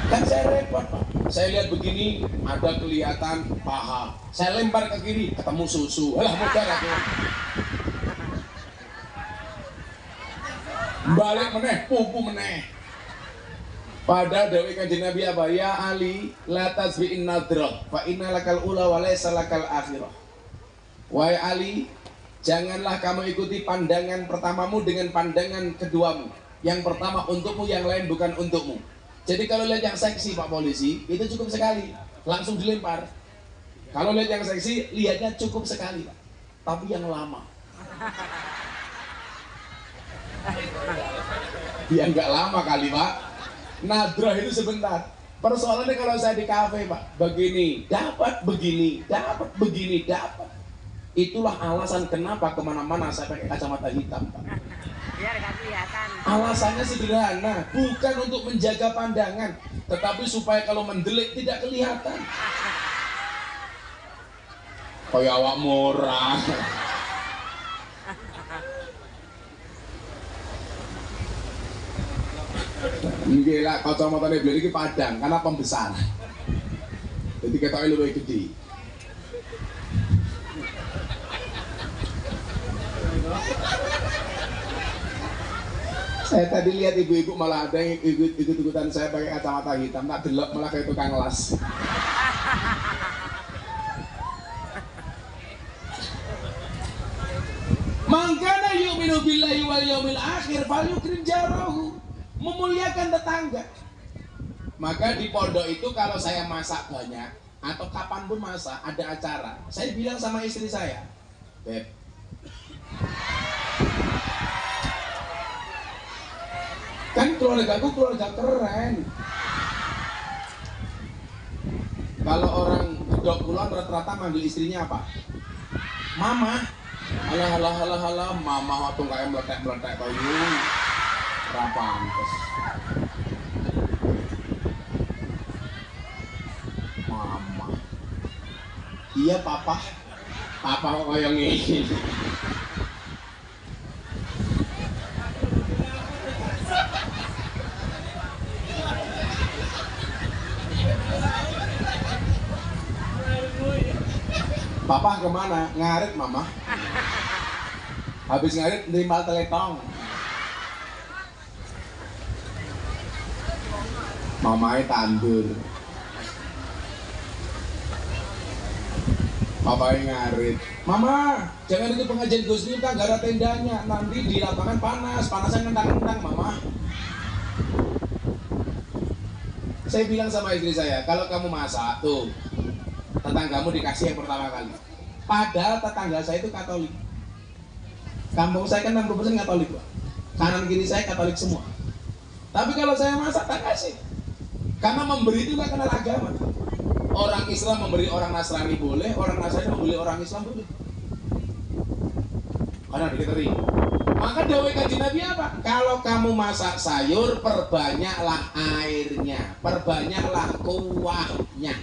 Kan saya repot Pak. Saya lihat begini, ada kelihatan paha. Saya lempar ke kiri, ketemu susu. Alah mudah aku. Balik meneh, pupu meneh. Pada dewi kanjeng Nabi apa? Ya Ali, la tasbi'in nadrah, fa inna lakal ula wa laysa lakal akhirah. Wahai Ali, janganlah kamu ikuti pandangan pertamamu dengan pandangan keduamu. Yang pertama untukmu, yang lain bukan untukmu. Jadi kalau lihat yang seksi Pak Polisi, itu cukup sekali, langsung dilempar. Kalau lihat yang seksi, lihatnya cukup sekali Pak. Tapi yang lama. Ya nggak lama kali Pak. Nadroh itu sebentar. Persoalannya kalau saya di kafe Pak, begini, dapat begini, dapat begini, dapat. Itulah alasan kenapa kemana-mana saya pakai kacamata hitam Pak. Biar gak kelihatan. Alasannya sederhana, bukan untuk menjaga pandangan, tetapi supaya kalau mendelik tidak kelihatan. Kayak awak murah. Gila, kacamata ini beli padang karena pembesar. Jadi ketoknya lebih gede. Saya tadi lihat ibu-ibu malah ada yang ikut-ikutan saya pakai kacamata hitam, tak delok malah kayak tukang las. Mangkana yu'minu billahi wal yaumil akhir falyukrim jarahu. Memuliakan tetangga. Maka di pondok itu kalau saya masak banyak atau kapanpun masak ada acara, saya bilang sama istri saya, Beb, kan keluargaku keluarga keren. Kalau orang gedok kulon rata-rata manggil istrinya apa? Mama. Halah, mama waktu kayak meletek-meletek kayu. Rapantes. Mama. Iya papa. Papa kok kayak ngene. Papa kemana? Ngarit mama. Habis ngarit nerima teletong. Mamanya tandur. Papanya ngarit. Mama, jangan itu pengajian Gus Miftah, gak ada tendanya. Nanti di lapangan panas, panasnya ngentang-ngentang mama. Saya bilang sama istri saya, kalau kamu masak tuh, tetanggamu dikasih yang pertama kali. Padahal tetangga saya itu Katolik. Kampung saya kan 60% Katolik Pak. Kanan kiri saya Katolik semua. Tapi kalau saya masak tak kasih. Karena memberi itu gak kenal agama. Orang Islam memberi orang Nasrani boleh, orang Nasrani memberi orang Islam boleh. Karena diterima. Maka dawai kanjeng Nabi apa? Kalau kamu masak sayur, perbanyaklah airnya, perbanyaklah kuahnya.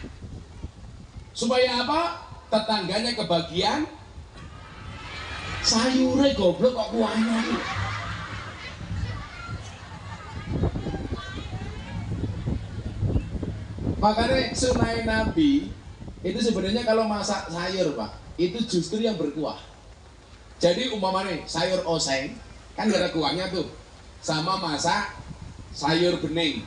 Supaya apa? Tetangganya kebagian sayurnya goblok kok kuahnya itu. Makanya sunai Nabi itu sebenarnya kalau masak sayur Pak, itu justru yang berkuah. Jadi umpamanya sayur oseng kan gak ada kuahnya tuh, sama masak sayur bening.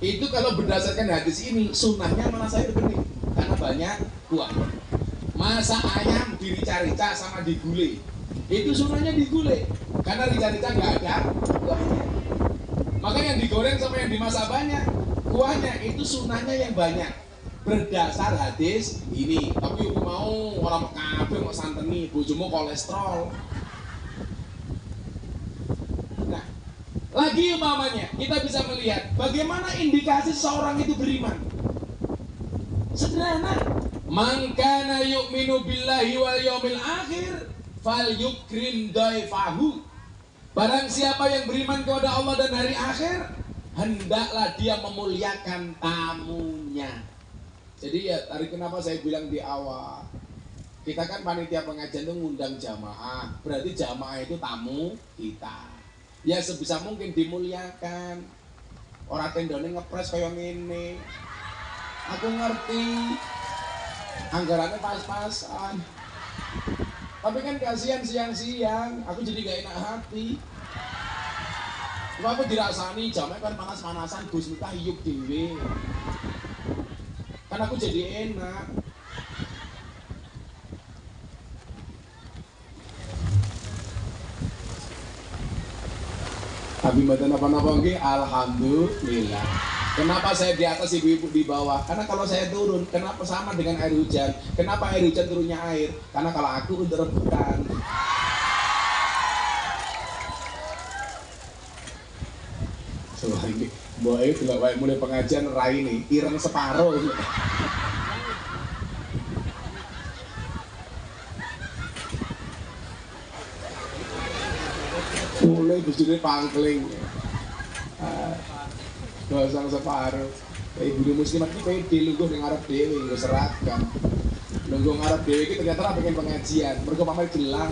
Itu kalau berdasarkan hadis ini sunnahnya mana sayur bening karena banyak kuah. Masak ayam dirica-rica sama digulai, itu sunnahnya digulai karena rica-rica nggak ada kuahnya. Maka yang digoreng sama yang dimasak banyak kuahnya, itu sunnahnya yang banyak berdasar hadis ini. Tapi aku mau orang kabeh mau santeni bojomu kolesterol. Nah, lagi umpamanya kita bisa melihat bagaimana indikasi seorang itu beriman. Sederhana, man kana yu'minu billahi wal yaumil akhir falyukrim daifahu. Barang siapa yang beriman kepada Allah dan hari akhir, hendaklah dia memuliakan tamunya. Jadi ya tadi kenapa saya bilang di awal, kita kan panitia pengajian itu ngundang jamaah, berarti jamaah itu tamu kita. Ya sebisa mungkin dimuliakan. ora tendone ngepres kaya ngene. Aku ngerti anggarannya pas-pasan. Tapi kan kasihan siang-siang, aku jadi gak enak hati. Aku dirasani jamnya kan panas-panasan, Gus Miftah hiup dewe. Kan aku jadi enak. Tapi mboten apa-apa nggih, alhamdulillah. Kenapa saya di atas, ibu-ibu di bawah? Karena kalau saya turun, kenapa sama dengan air hujan? Kenapa air hujan turunnya air? Karena kalau aku udah rebutan. Wah ini, boy itu nggak mulai pengajian rai nih, ireng separuh. Mulai bujurnya pangkling. Gosong separuh. Ibu muslimat ini pede lungguh ning ngarep dhewe nggo seragam. Lungguh ngarep dhewe iki ternyata pengen pengajian, mergo pamer gelang.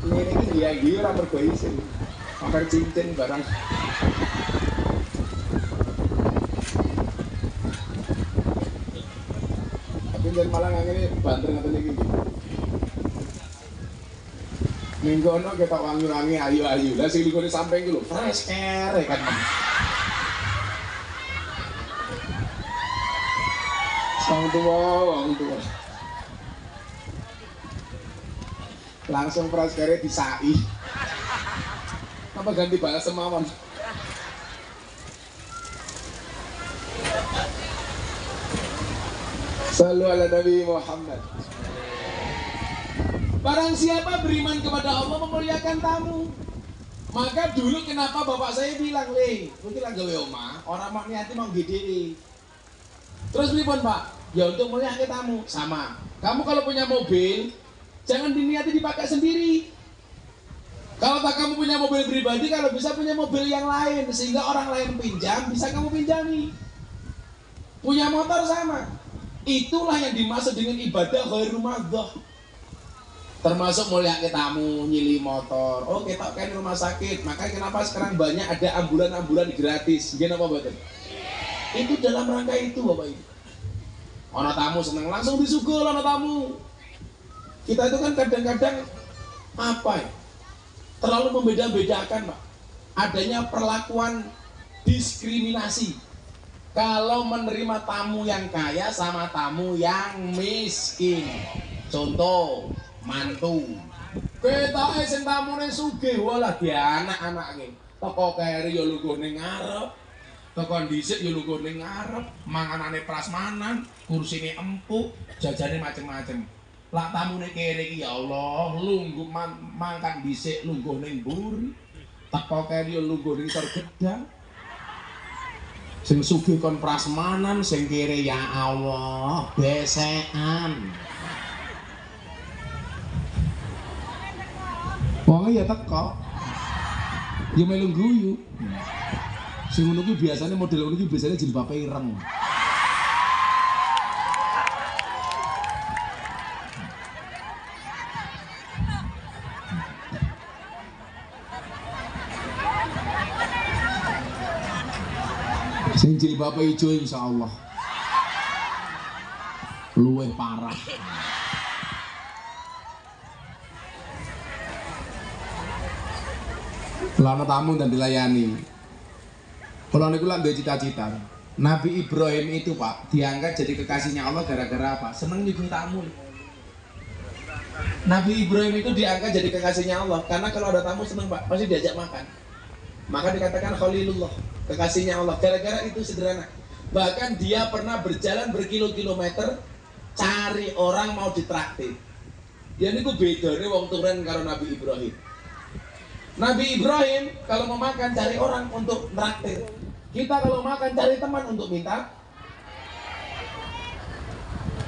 Ini dia ora mergo isin. Pamer cincin barang. Dan malah ngene banter ngaten iki. Minggono kita wangi-wangi ayu-ayu. Lah sing ligone samping iki lho, fresh air kan. Wong tua. Langsung fresh air disai. Apa ganti balas semawon? Sallu ala Nabi Muhammad. Barang siapa beriman kepada Allah memuliakan tamu. Maka dulu kenapa bapak saya bilang, "Le, kowe lagi gawe omah, ora mak niati mau gede." Terus pripun, Pak? Ya untuk muliakan tamu. Sama. Kamu kalau punya mobil, jangan diniati dipakai sendiri. Kalau tak kamu punya mobil pribadi, kalau bisa punya mobil yang lain sehingga orang lain pinjam, bisa kamu pinjami. Punya motor sama. Itulah yang dimaksud dengan ibadah ghairu madhah. Termasuk mulia tamu, nyili motor. Oh kita kan rumah sakit, makanya kenapa sekarang banyak ada ambulan-ambulan gratis. Gini apa betul? Itu dalam rangka itu Bapak Ibu. Ono tamu seneng langsung disugul ono tamu. Kita itu kan kadang-kadang apa ya? Terlalu membeda-bedakan Pak. Adanya perlakuan diskriminasi. Kalau menerima tamu yang kaya sama tamu yang miskin. Contoh, mantu. Ketoke sing tamune sugih walah dianak-anake. Teko keri ya lungguh ning ngarep. Teko dhisik ya lungguh ning ngarep, manganane prasmanan, kursine empuk, jajane macem-macem. Lah tamune kere iki ya Allah, lungguh mangkat dhisik lungguh ning mburi. Teko keri ya lungguh ning isor gedang. Sing sugih kon prasmanan, sing kere ya Allah besekan. Wong ya teko. Ya melu guyu. Sing ngono ki biasane model ngono ki biasane jilbabe ireng. Sing jilbabe ijo insyaallah luwih parah. Lana tamu dan dilayani. Kalau niku lak duwe cita-cita. Nabi Ibrahim itu Pak diangkat jadi kekasihnya Allah gara-gara apa? Seneng nyuguhi tamu. Nabi Ibrahim itu diangkat jadi kekasihnya Allah karena kalau ada tamu seneng Pak, pasti diajak makan. Maka dikatakan Khalilullah, kekasihnya Allah. Gara-gara itu sederhana. Bahkan dia pernah berjalan berkilo-kilometer cari orang mau ditraktir. Dia niku bedane wong turen karo Nabi Ibrahim. Nabi Ibrahim kalau mau makan cari orang untuk traktir. Kita kalau makan cari teman untuk minta.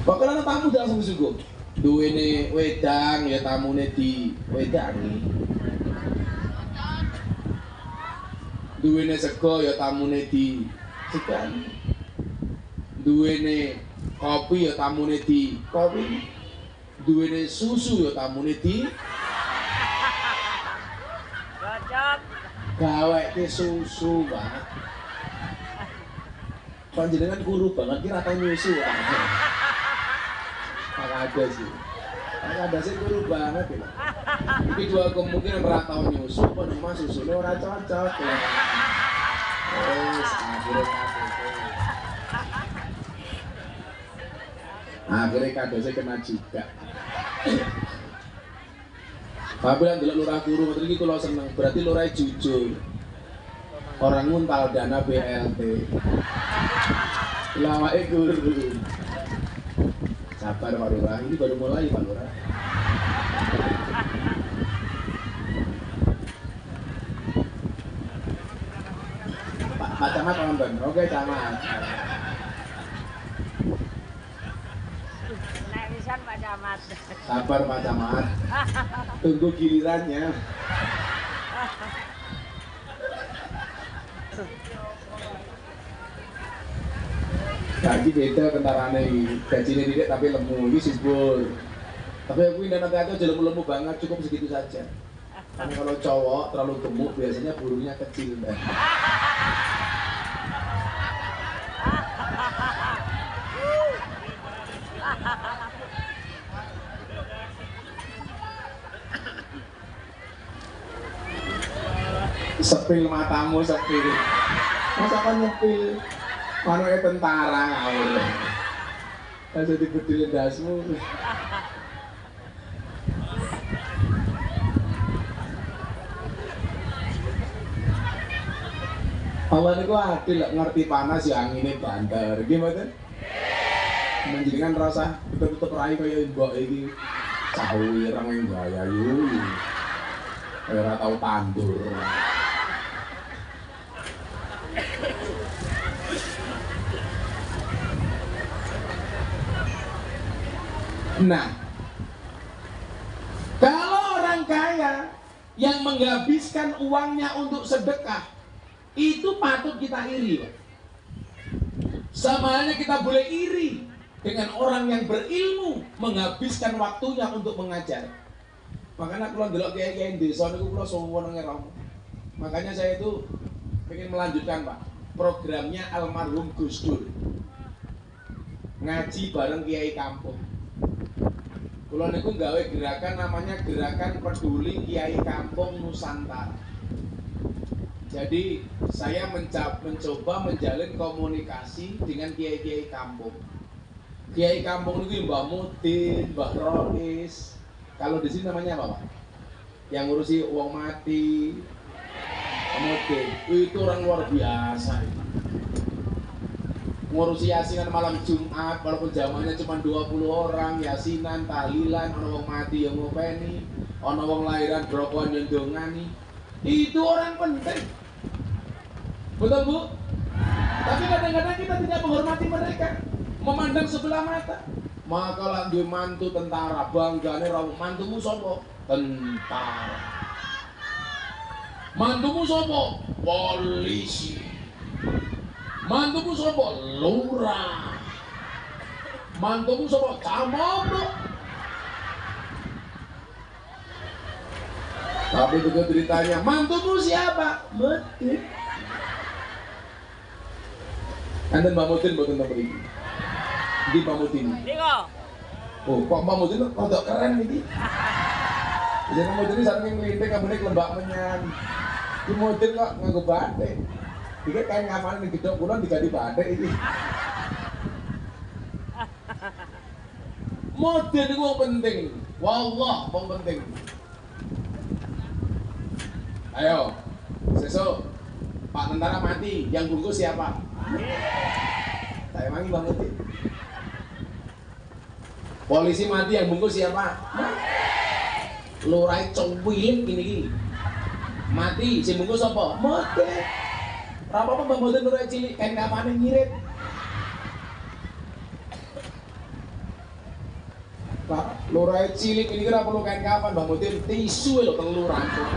Bakalan tamu langsung suguh. Duwene wedang ya tamune di wedangi. Duwene sego ya tamune di segani. Duwene Kopi ya tamune di kopi. Duwene susu ya tamune di Cocok. gaweke susu, Pak. Panjenengan guru banget kira tau nyusu. Pak ada sih. Pak ada sih guru banget ya. Iki dua kemungkinan ora tau nyusu, apa mas susune ora cocok ya. Akhirnya kadosnya kena juga. Tapi yang delok lurah guru ngoten iki kula seneng, berarti lurah jujur. Orang nguntal dana BLT. Lawake guru. Sabar Pak Lurah, ini baru mulai Pak Lurah. Pak Camat nonton, oke Camat. Naik pisan Pak Camat. Sabar Pak Camat. Tunggu gilirannya. Gaji beda tentarane iki. Gajine tidak tapi lemu, ini subur. Tapi aku ini nanti aja lemu-lemu banget, cukup segitu saja. Karena kalau cowok terlalu gemuk biasanya burungnya kecil. Sepil matamu sepil. Masa kan nyepil? Manuke tentara ngawur. Aja dibedil ndasmu. Allah niku adil lek ngerti panas ya angine banter. Gimana? Menjadikan rasa tutup rai kaya mbok iki. Cah wireng ing gaya yu. Kaya ora tau tandur. Nah, kalau orang kaya yang menghabiskan uangnya untuk sedekah, itu patut kita iri, Pak. Sama halnya kita boleh iri dengan orang yang berilmu menghabiskan waktunya untuk mengajar. Makanya kalau ndelok kiai-kiai desa niku kula suwun ngerom. Makanya saya itu ingin melanjutkan, Pak, programnya almarhum Gus Dur. Ngaji bareng kiai kampung. Kula niku gawe gerakan namanya Gerakan Peduli Kiai Kampung Nusantara. Jadi saya mencoba menjalin komunikasi dengan kiai-kiai kampung. Kiai kampung itu Mbah Mudin, Mbah Rois. Kalau di sini namanya apa, Pak? Yang ngurusi uang mati, Mudin. Itu orang luar biasa. Ngurusi yasinan malam Jumat, walaupun zamannya cuma 20 orang, yasinan, tahlilan, ono wong mati yang ngopeni, ono wong lahiran brokoan yang dongani. Itu orang penting. Betul, Bu? Tapi kadang-kadang kita tidak menghormati mereka, memandang sebelah mata. Maka lah duwe mantu tentara, banggane ra mantumu sapa? Tentara. Mantumu sapa? Polisi. Mantumu sapa? Lurah. Mantumu sapa? Camono. Tapi begitu ditanya, mantumu siapa? Mudin. Anda Mbak Mudin boten to mriki. Di Mbak Mudin. Niko. Oh, kok Mbak Mudin rada keren iki. Jadi Mbak Mudin saking nglinting ambune lembak menyan. Di Mudin kok nganggo batik. Iki kain ngafane ning gedhok kula diganti batik iki. Mudin iku wong penting. Wallah, wong penting. Ayo, sesuk Pak tentara mati, yang bungkus siapa? Saya mangi Bang Mudin. Polisi mati, yang bungkus siapa? Lurai cowilin gini. Mati, si bungkus apa? Mudin. Apa Bang Mudin lurai cilik, kain kapane ngirit. Pak, lurai cilik ini kira perlu kain kapan Bang Mudin? Tisu lho telur rangkul.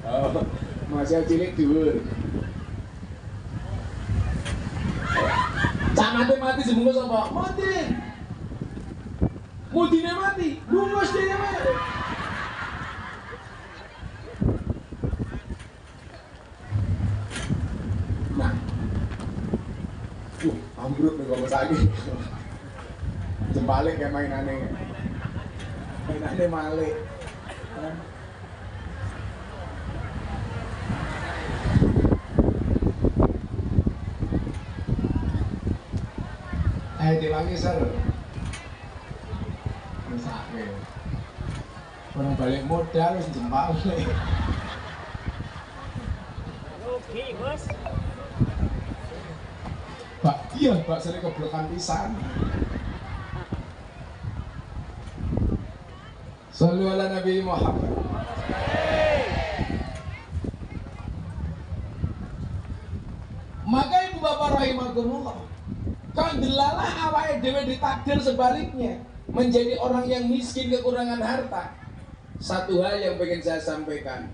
Oh, masih cilik dhuwur. mati dibungkus apa? Mati. Mudine mati, bungkus dia mati. Nah, ambruk nih kalau sakit. Jembalik kayak mainannya malik. Diwangi ser. Sakit. Orang balik modal wis jembalik. Rugi, Gus. Pak sering keblekan pisan. Shallu ala Nabi Muhammad. Maka ibu bapak rahimakumullah, kok delalah awake dhewe ditakdir sebaliknya menjadi orang yang miskin kekurangan harta. Satu hal yang pengen saya sampaikan,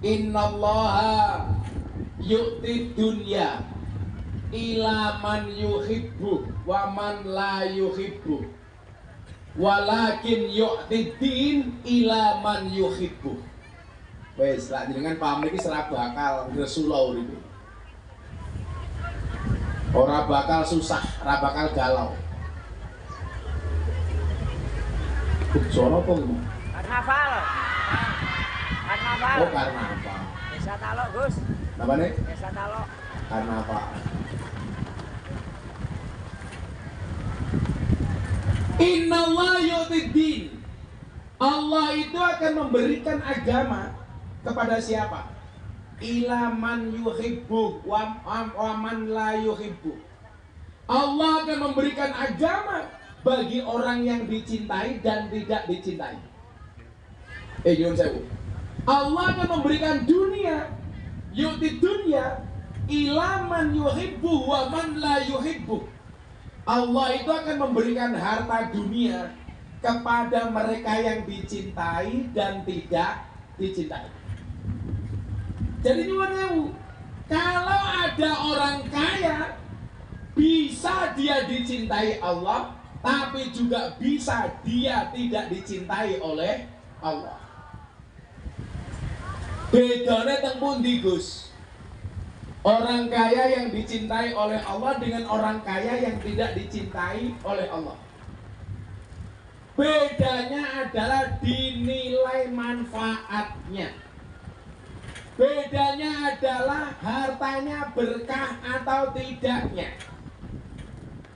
innallaha yu'ti dunya ila man yuhibbu wa man la yuhibbu walakin yu'ti din ila man yuhibbu. Wes lak jenengan paham iki ora bakal Rasulullah iki. Ora bakal susah, ora bakal galau. Suara apa ini? Karnaval. Karnaval. Oh karnaval. Desa Talok, Gus. Apa nih? Desa Talok. Karnaval. Innallaha yu'tiddin. Allah itu akan memberikan agama kepada siapa? Ila man yuhibbu wa man la yuhibbu. Allah akan memberikan agama bagi orang yang dicintai dan tidak dicintai. Nyuwun sewu. Allah akan memberikan dunia, yu'ti dunya ila man yuhibbu wa man la yuhibbu. Allah itu akan memberikan harta dunia kepada mereka yang dicintai dan tidak dicintai. Jadi nyuwun sewu, kalau ada orang kaya bisa dia dicintai Allah, tapi juga bisa dia tidak dicintai oleh Allah. Bedanya teng pundi, Gus? Orang kaya yang dicintai oleh Allah dengan orang kaya yang tidak dicintai oleh Allah. Bedanya adalah dinilai manfaatnya. Bedanya adalah hartanya berkah atau tidaknya.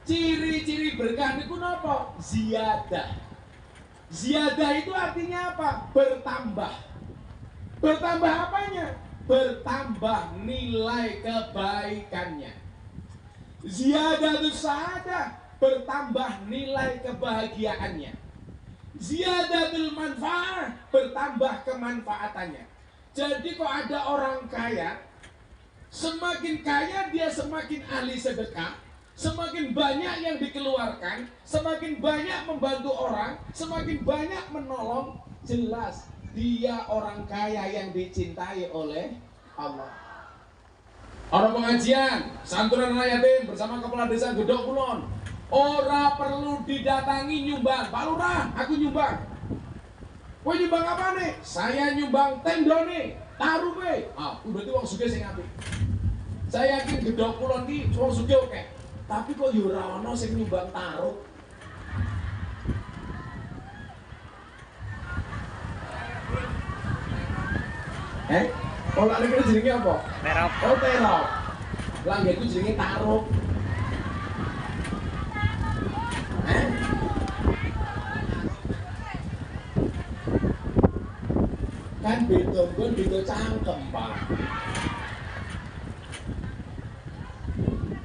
Ciri-ciri berkah niku napa? Ziyadah. Ziyadah itu artinya apa? Bertambah. Bertambah apanya? Bertambah nilai kebaikannya. Ziyadatus sa'adah, bertambah nilai kebahagiaannya. Ziyadatul manfaah, bertambah kemanfaatannya. Jadi kok ada orang kaya, semakin kaya dia semakin ahli sedekah, semakin banyak yang dikeluarkan, semakin banyak membantu orang, semakin banyak menolong, jelas dia orang kaya yang dicintai oleh Allah. Orang pengajian, santunan anak yatim bersama kepala desa Gedok Kulon, ora perlu didatangi nyumbang. Pak Lurah, aku nyumbang. Kowe nyumbang apa nih? Saya nyumbang tenda nih, taruh be. Berarti wong sugih sing apik. Saya yakin Gedok Kulon ki wong sugih oke. Tapi kok yo ora ono sing nyumbang taruh. Kalau ada kira jenenge apa? Terop. Oh terop. Langit itu jenenge taruh. Kan beda gon beda cangkem, Pak.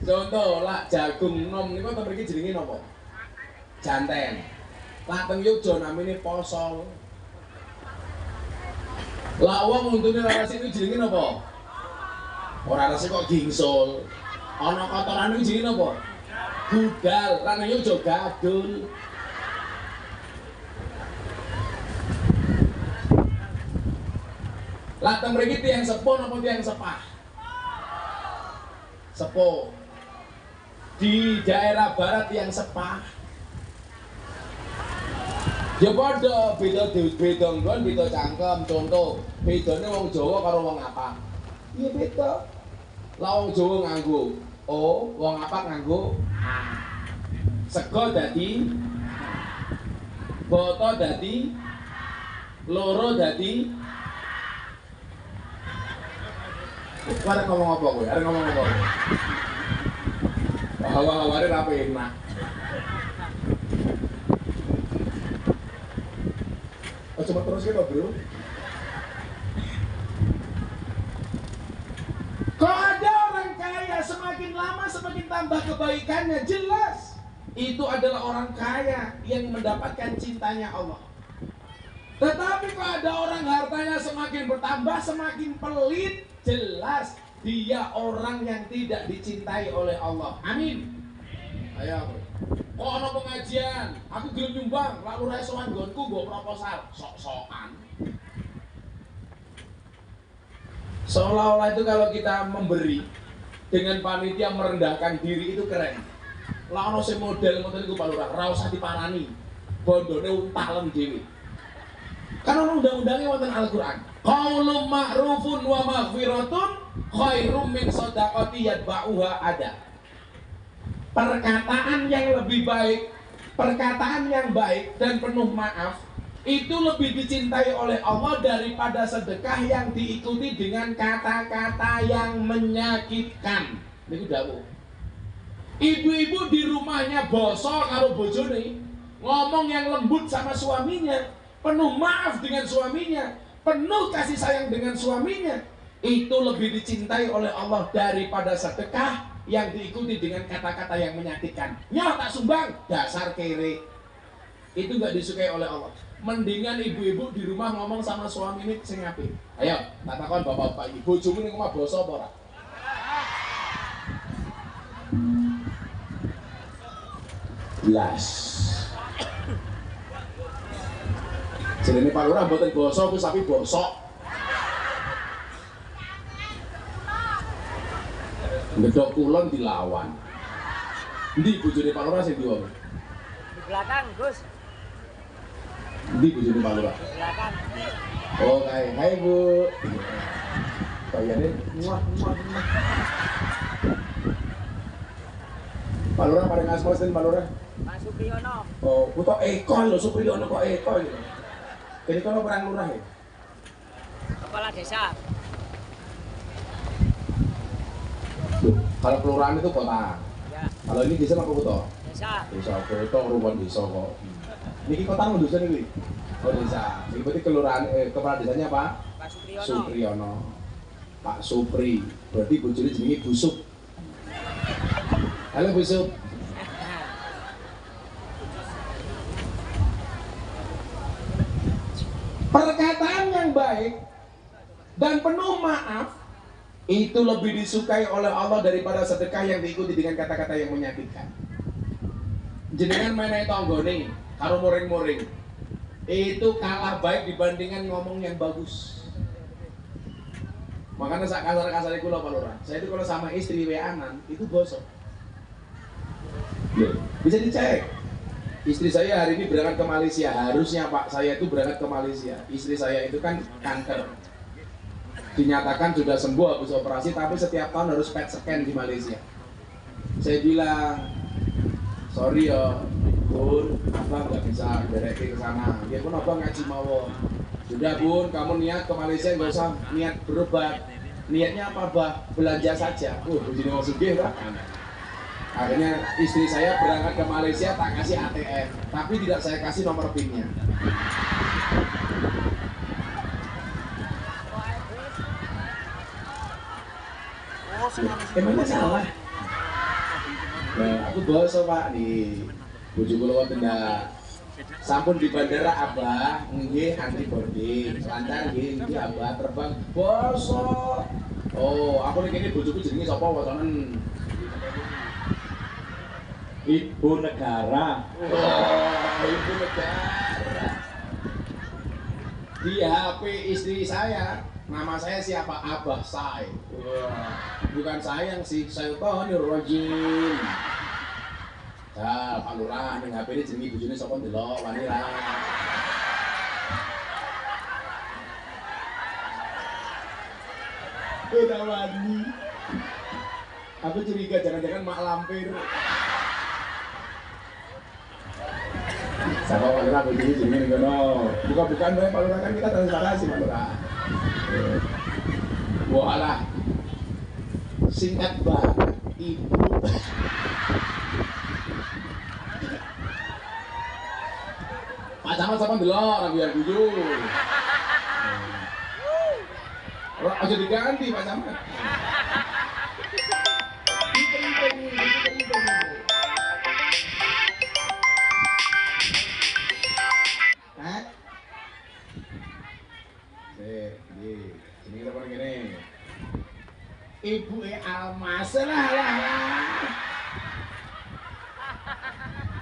Contoh lak jagung nom niku ten mriki jenenge napa? Janten. Lak teng Yogya namine posol. Lak wong untune laras itu jenenge napa? Ora rasa kok gingsul. Ana kotoran iku jenenge napa? Budal. Lan nang Yogya gadul. Lah teng mriki tiyang sepuh napa tiyang sepah? Sepuh. di daerah barat yang sepah. Ya padha beda nggon beda cangkem. Contoh, bedane wong Jawa karo wong apa? Iya beda. Lah wong Jawa nganggo O, wong apa nganggo A. Sego dadi boto dadi loro dadi. Arep ngomong apa kowe? Arep ngomong apa? Hawa-haware ra enak. Oh, coba terus kita bro. Kalau ada orang kaya semakin lama semakin tambah kebaikannya, jelas itu adalah orang kaya yang mendapatkan cintanya Allah. Tetapi kalau ada orang hartanya semakin bertambah semakin pelit, jelas dia orang yang tidak dicintai oleh Allah. Amin. Ayo. Kok ana pengajian, aku gelem nyumbang, lalu ra sowan nggonku nggo proposal, sok-sokan. Seolah-olah itu kalau kita memberi dengan panitia merendahkan diri itu keren. Lah ono sing model ngoten iku Pak Lurah, ra usah diparani. Bondone untalen dhewe. Kan ono undang-undangnya wonten Al-Qur'an. Qaulun ma'rufun wa maghfiratun khairum min shadaqati yatba'uha ada. Perkataan yang lebih baik, perkataan yang baik dan penuh maaf itu lebih dicintai oleh Allah daripada sedekah yang diikuti dengan kata-kata yang menyakitkan. Niku dawuh. Ibu-ibu di rumahnya bosok karo bojone, ngomong yang lembut sama suaminya, penuh maaf dengan suaminya, penuh kasih sayang dengan suaminya, itu lebih dicintai oleh Allah daripada sedekah yang diikuti dengan kata-kata yang menyakitkan. Nyoh tak sumbang, dasar kere. Itu gak disukai oleh Allah. Mendingan ibu-ibu di rumah ngomong sama suami ini sing apik. Ayo, tak takon bapak-bapak iki, bojomu ning omah basa apa ora? Blas. Jenenge Pak Lurah mboten basa, ku sapi bosok. Ngedok kulon dilawan. Endi bojone Pak Lurah sing diomong? Di belakang, Gus. Endi bojone Pak Lurah? Di belakang. Oh, hai Bu. Kayane muah. Pak Lurah paling asma sinten Pak Lurah? Pak Supriyono. Oh, kok Eko lho Supriyono kok Eko gitu. Kene kono perang lurah ya? Kepala desa. Loh, kalau kelurahan itu kota. Ya, Kalau ini desa apa kota? desa. Desa, kota ruang desa kok. Niki kota nang desa niki. Oh desa. Iki berarti kelurahan kepala desanya apa? Pak Supriyono. Supriyono. Pak Supri. Berarti bojone jenenge Busuk. Halo Busuk. Perkataan yang baik dan penuh maaf itu lebih disukai oleh Allah daripada sedekah yang diikuti dengan kata-kata yang menyakitkan. Jenengan menehi tanggane karo muring-muring itu kalah baik dibandingkan ngomong yang bagus. Makanya sak kasar-kasar kula Pak Lurah. Saya itu kalau sama istri weanan itu gosok. Loh, bisa dicek. Istri saya hari ini berangkat ke Malaysia. Harusnya Pak saya itu berangkat ke Malaysia. Istri saya itu kan kanker. Dinyatakan sudah sembuh habis operasi, tapi setiap tahun harus PET scan di Malaysia. Saya bilang, sorry ya, Bun, abang nggak bisa berekin ke sana. Ya pun abang ngaji mawon. Sudah Bun, kamu niat ke Malaysia nggak usah niat berobat. Niatnya apa bah? Belanja saja. Begini mau sugih Pak. Akhirnya istri saya berangkat ke Malaysia tak kasih ATM, tapi tidak saya kasih nomor PIN-nya. Emangnya salah? Nah, aku bosok Pak di bojo kula wonten sampun di bandara Abah, nggih anti boarding, lancar nggih Abah terbang bosok. Oh, aku nek kene bojoku jenenge sapa wotonen? Ibu negara. Oh, ibu negara. Di HP istri saya, nama saya siapa? Abah Say. Bukan sayang sih, Syaitonir Rajim. Dah, Pak Lurah, ning HP ini jenenge bojone sapa ndelok wani ra. Udah wani. Aku curiga jangan-jangan mak lampir. Sama Pak Lurah bojone jenenge ning kono. Buka-bukaan bae Pak Lurah kan kita transparansi Pak Lurah. Walah. Singkat banget ibu. Pak Camat sama delok ra biar guyu. Ora aja diganti Pak Camat. Hah? Sini kita paling gini. Ibu Almas lah.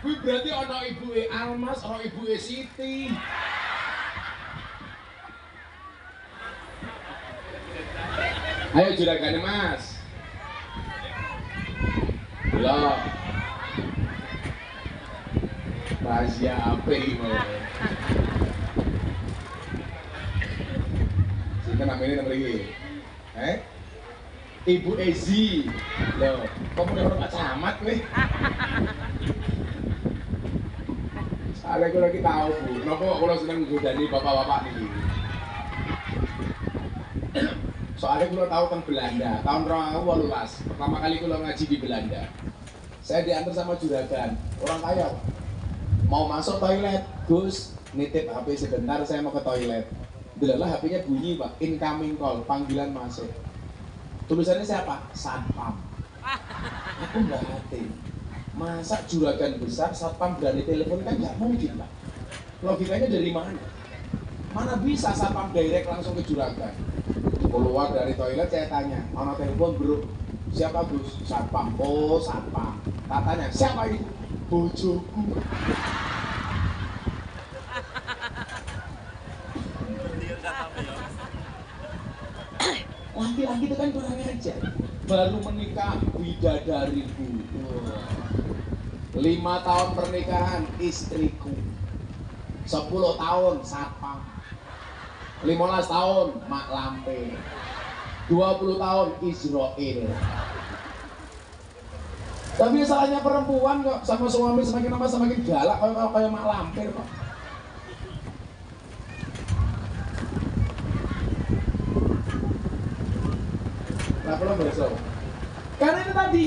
Kuwi berarti ana ibu Almas, ana ibu Siti. Ayo juragane Mas. Loh. Rahasia apa ini mau? Sinten namanya nomor iki? Ibu Ezi. Loh, kok udah Pak Camat kowe? Soalnya aku lagi tahu Bu, kenapa kalau seneng godani bapak-bapak nih? Soalnya aku tahu kan Belanda, tahun 2018, pertama kali aku ngaji di Belanda. Saya diantar sama juragan, orang kaya. Mau masuk toilet, Gus, nitip HP sebentar, saya mau ke toilet. Delalah HP-nya bunyi Pak, incoming call, panggilan masuk. Tulisannya siapa? Satpam. Aku nggak ngerti. Masa juragan besar satpam berani telepon kan nggak mungkin Pak. Logikanya dari mana? Mana bisa satpam direct langsung ke juragan? Keluar dari toilet saya tanya, mana telepon bro? Siapa Gus? Satpam. Oh satpam. Katanya siapa itu? Bojoku. Laki-laki itu kan kurang ajar. Baru menikah bidadari Bu. 5 tahun pernikahan istriku. 10 tahun satpam. 15 tahun mak lampir. 20 tahun Israel. Tapi salahnya perempuan kok sama suami semakin lama semakin galak kayak mak lampir kok. Kenapa besok? Karena itu tadi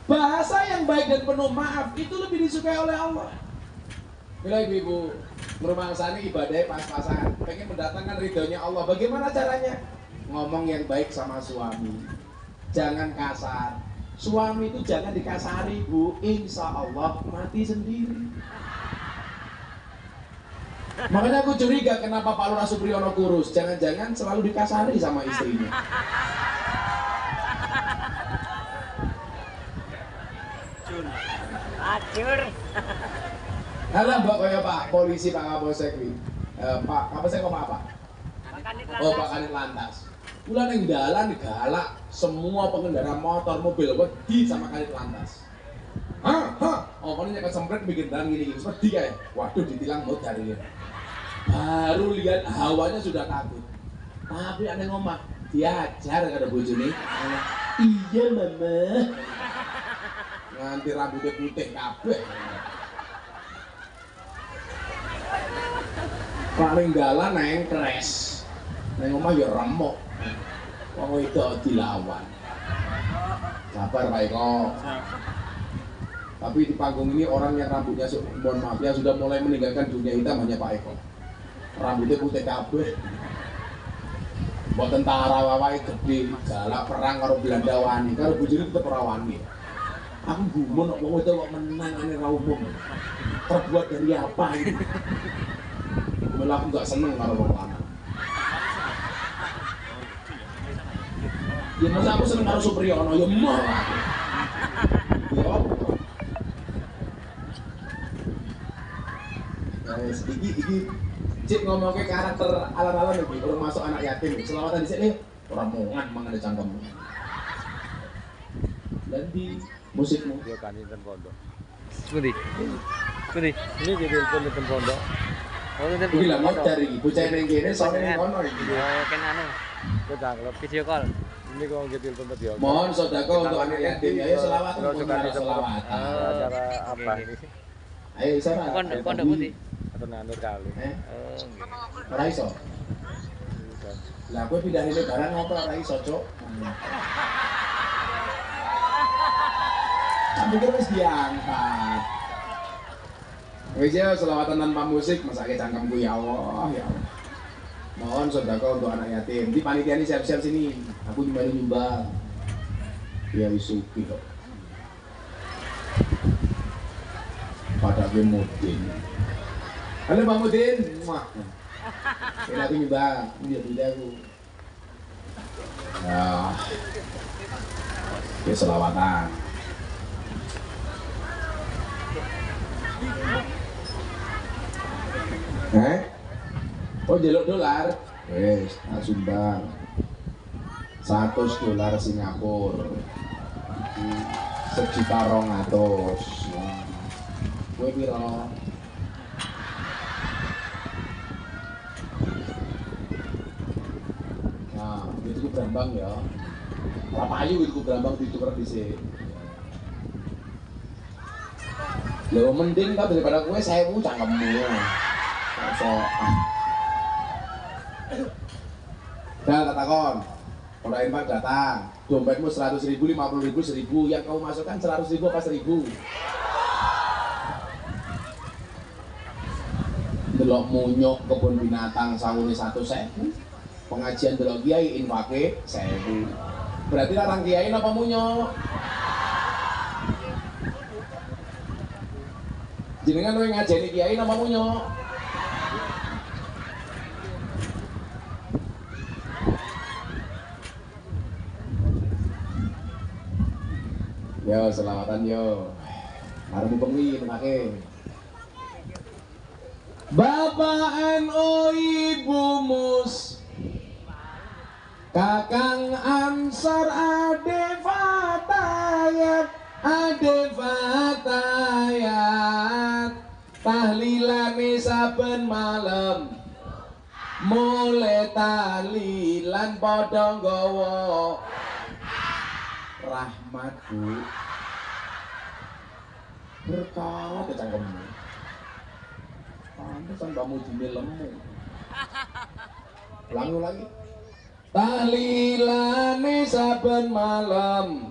bahasa yang baik dan penuh maaf itu lebih disukai oleh Allah. Bila ibu-ibu merumangsani ibadahnya pas-pasan, pengen mendatangkan ridhonya Allah, bagaimana caranya? Ngomong yang baik sama suami, jangan kasar. Suami itu jangan dikasari Bu, insya Allah mati sendiri. Makanya aku curiga kenapa Pak Lurah Supriyono kurus, jangan-jangan selalu dikasari sama istrinya. Acur. Halo Mbak kaya Pak Polisi, Pak Kapolsek Pak Kapolsek kok apa? Oh Pak Kanit Lantas. Kula ning dalan galak semua pengendara motor mobil wedi sama Kanit Lantas. Oh ini kesempret bikin dan gini wedi kayak. Waduh ditilang motor ini. Baru lihat hawanya sudah takut. Tapi aneh ngomong diajar kada bojone. Iya mama. Nganti rambutnya putih kabeh. Paling dalan neng kres. Neng omah ya remuk. Wong itu dilawan. Sabar Pak Eko. Tapi di panggung ini orang yang rambutnya mohon maaf ya sudah mulai meninggalkan dunia hitam hanya Pak Eko. Rambutnya putih kabeh. Buat tentara wawahe gede, galak perang karo Belanda wani, karo bojone tetep ora wani. Aku gumun kok wong itu kok menang ane ra umum. Terbuat dari apa ini? Malah aku gak seneng karo wong lanang. Ya masa aku seneng karo Supriyono ya moh aku. Ya. Guys, iki cik ngomongke karakter ala-ala iki, urung masuk anak yatim. Selawatan dhisik nih, ora mongan mangane cangkemmu. Dan di musikmu Yo kan inten pondok. Pundi? Pundi? Ini jadi telepon pondok. Oh, telepon. Iki lha modar iki, bocah ning kene sore ning kono iki. Oh, kan anu. Kita video call. Ini kok nggih telepon tadi. Mohon sedekah untuk anak yatim. Ayo selawat selawat. Acara apa ini? Ayo selawat. Pondok putih. Atau nandur kali. Oh, nggih. Ora iso. Lah kowe pindah ini barang apa ora iso, Cuk? Sampai terus diangkat. Wis ya selawatan tanpa musik, masake cangkemku ya Allah, ya Allah. Mohon sedekah untuk anak yatim. Di panitia ini siap-siap sini. Aku nyumbang. Ya wis suki kok. Pada Pak Mudin. Halo Pak Mudin. Wah. Ini aku nyumbang, ini aku. Nah. Ya selawatan. Oh jeluk dolar, wes, tak sumbang. $100 Singapura, $1.200.000. Kue piro? Nah, itu berambang ya. Apa ayu itu berambang ditukar di sini. Lo mending tak daripada kue 1.000 cangkemmu. Dah tak takon. Kalau infak datang, dompetmu 100.000, 50.000, 1.000. Yang kau masukkan 100.000 apa 1.000? Delok munyuk kebun binatang sawune 100.000. Pengajian delok kiai infake 1.000. Berarti larang kiai napa munyuk? Jenengan kowe ngajeni kiai napa munyuk? Yo selawatan yo. Arep bengi make. Bapak NU Ibu Mus, Kakang Ansor Ade Fatayat, tahlilane saben malam, mulai tahlilan padha nggawa rahmat Bu, berkah kecangkemmu. Pantesan kamu jine lemu. Ulangi lagi. Tahlilane saben malam,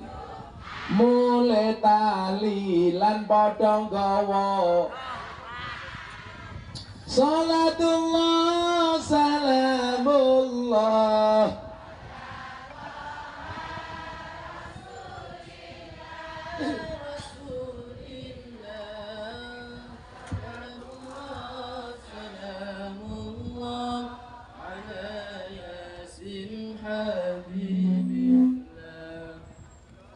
mulai tahlilan padha nggawa salatullah salamullah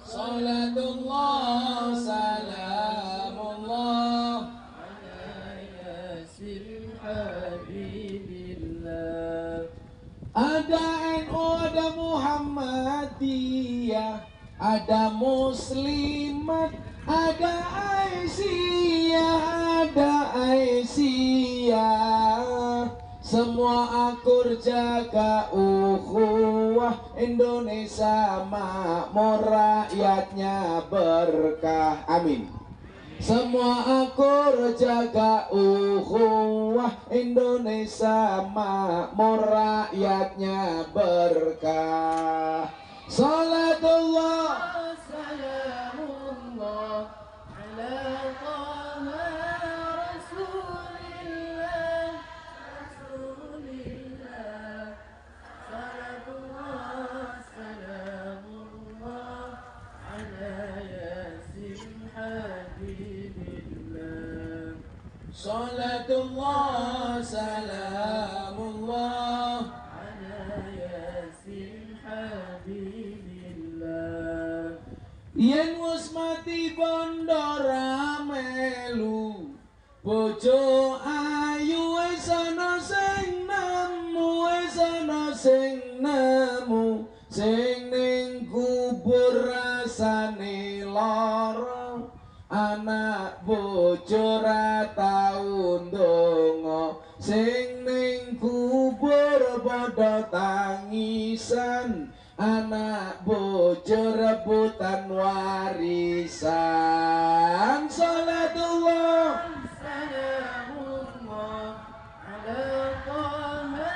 salatullah salamullah ala yasin habibillah. Ada NU, ada Muhammadiyah, ada Muslimat, ada Aisyah, semua akur jaga ukhuwah Indonesia makmur, rakyatnya berkah, amin. Semua akur jaga ukhuwah Indonesia makmur, rakyatnya berkah. Salatullah salamullah ala taha rasulillah salatullah salamullah ala yasin habibillah. Salatullah salamullah ala yasin habibillah. Yen wis mati bondo ramelu, bojo ayu wis ana sing nemu, wis ana sing nemu, sing ning kubur rasane lara, anak bojo ra tau ndonga sing ning kubur padha tangisan anak bojo rebutan warisan salatullah salamullah ala taha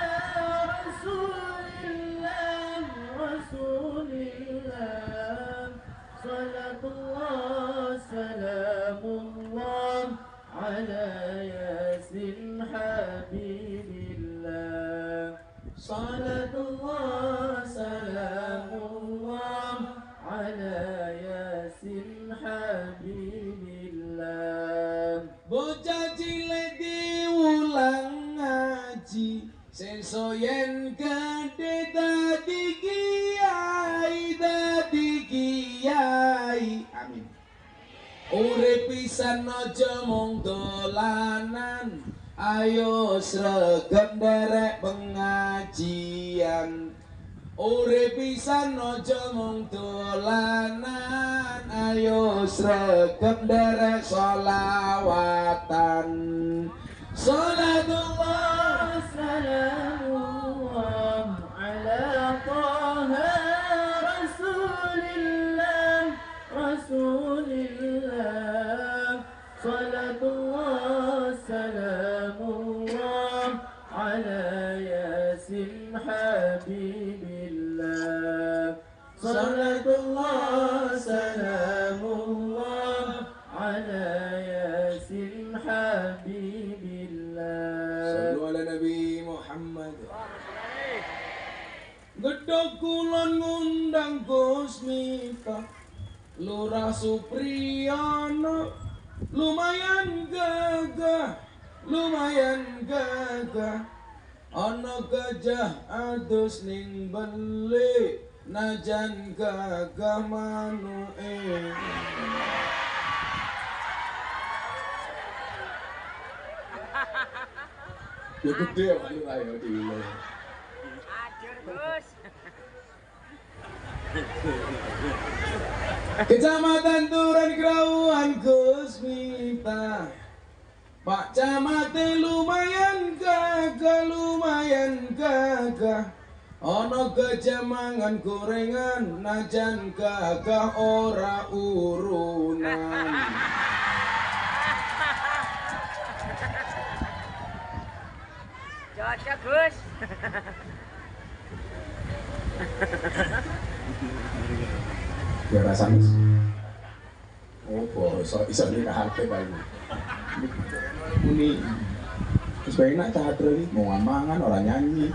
rasulillah salatullah salamullah ala yasin habibillah salatullah salamullah ala yasin habibillah bocah cilik diulang ngaji sesuk yen gedhe dadi kiai amin urip pisan aja mung dolanan ayo sregep nderek pengajian urip pisan aja mung dolanan ayo sregep nderek sholawatan salatullah salamullah ala taha rasulillah salatullah salamullah ala yasin habibillah salatullah salamullah ala yasin habibillah sallu ala nabi Muhammad gedhog kulon ngundang Gus Miftah Lurah Supriyono lumayan gagah ana gajah adus ning beli najan gagah manuke ya gede ya ayo dulu Ajur Gus. Kecamatan Turan Kerauan Gus Miftah Pak Camate lumayan gagah ono kejamangan gorengan najan gagah ora urunan Cocok Gus. ya rasanya oh bosok iso nikahake Pak ini terus enak teater ini mau mangan orang nyanyi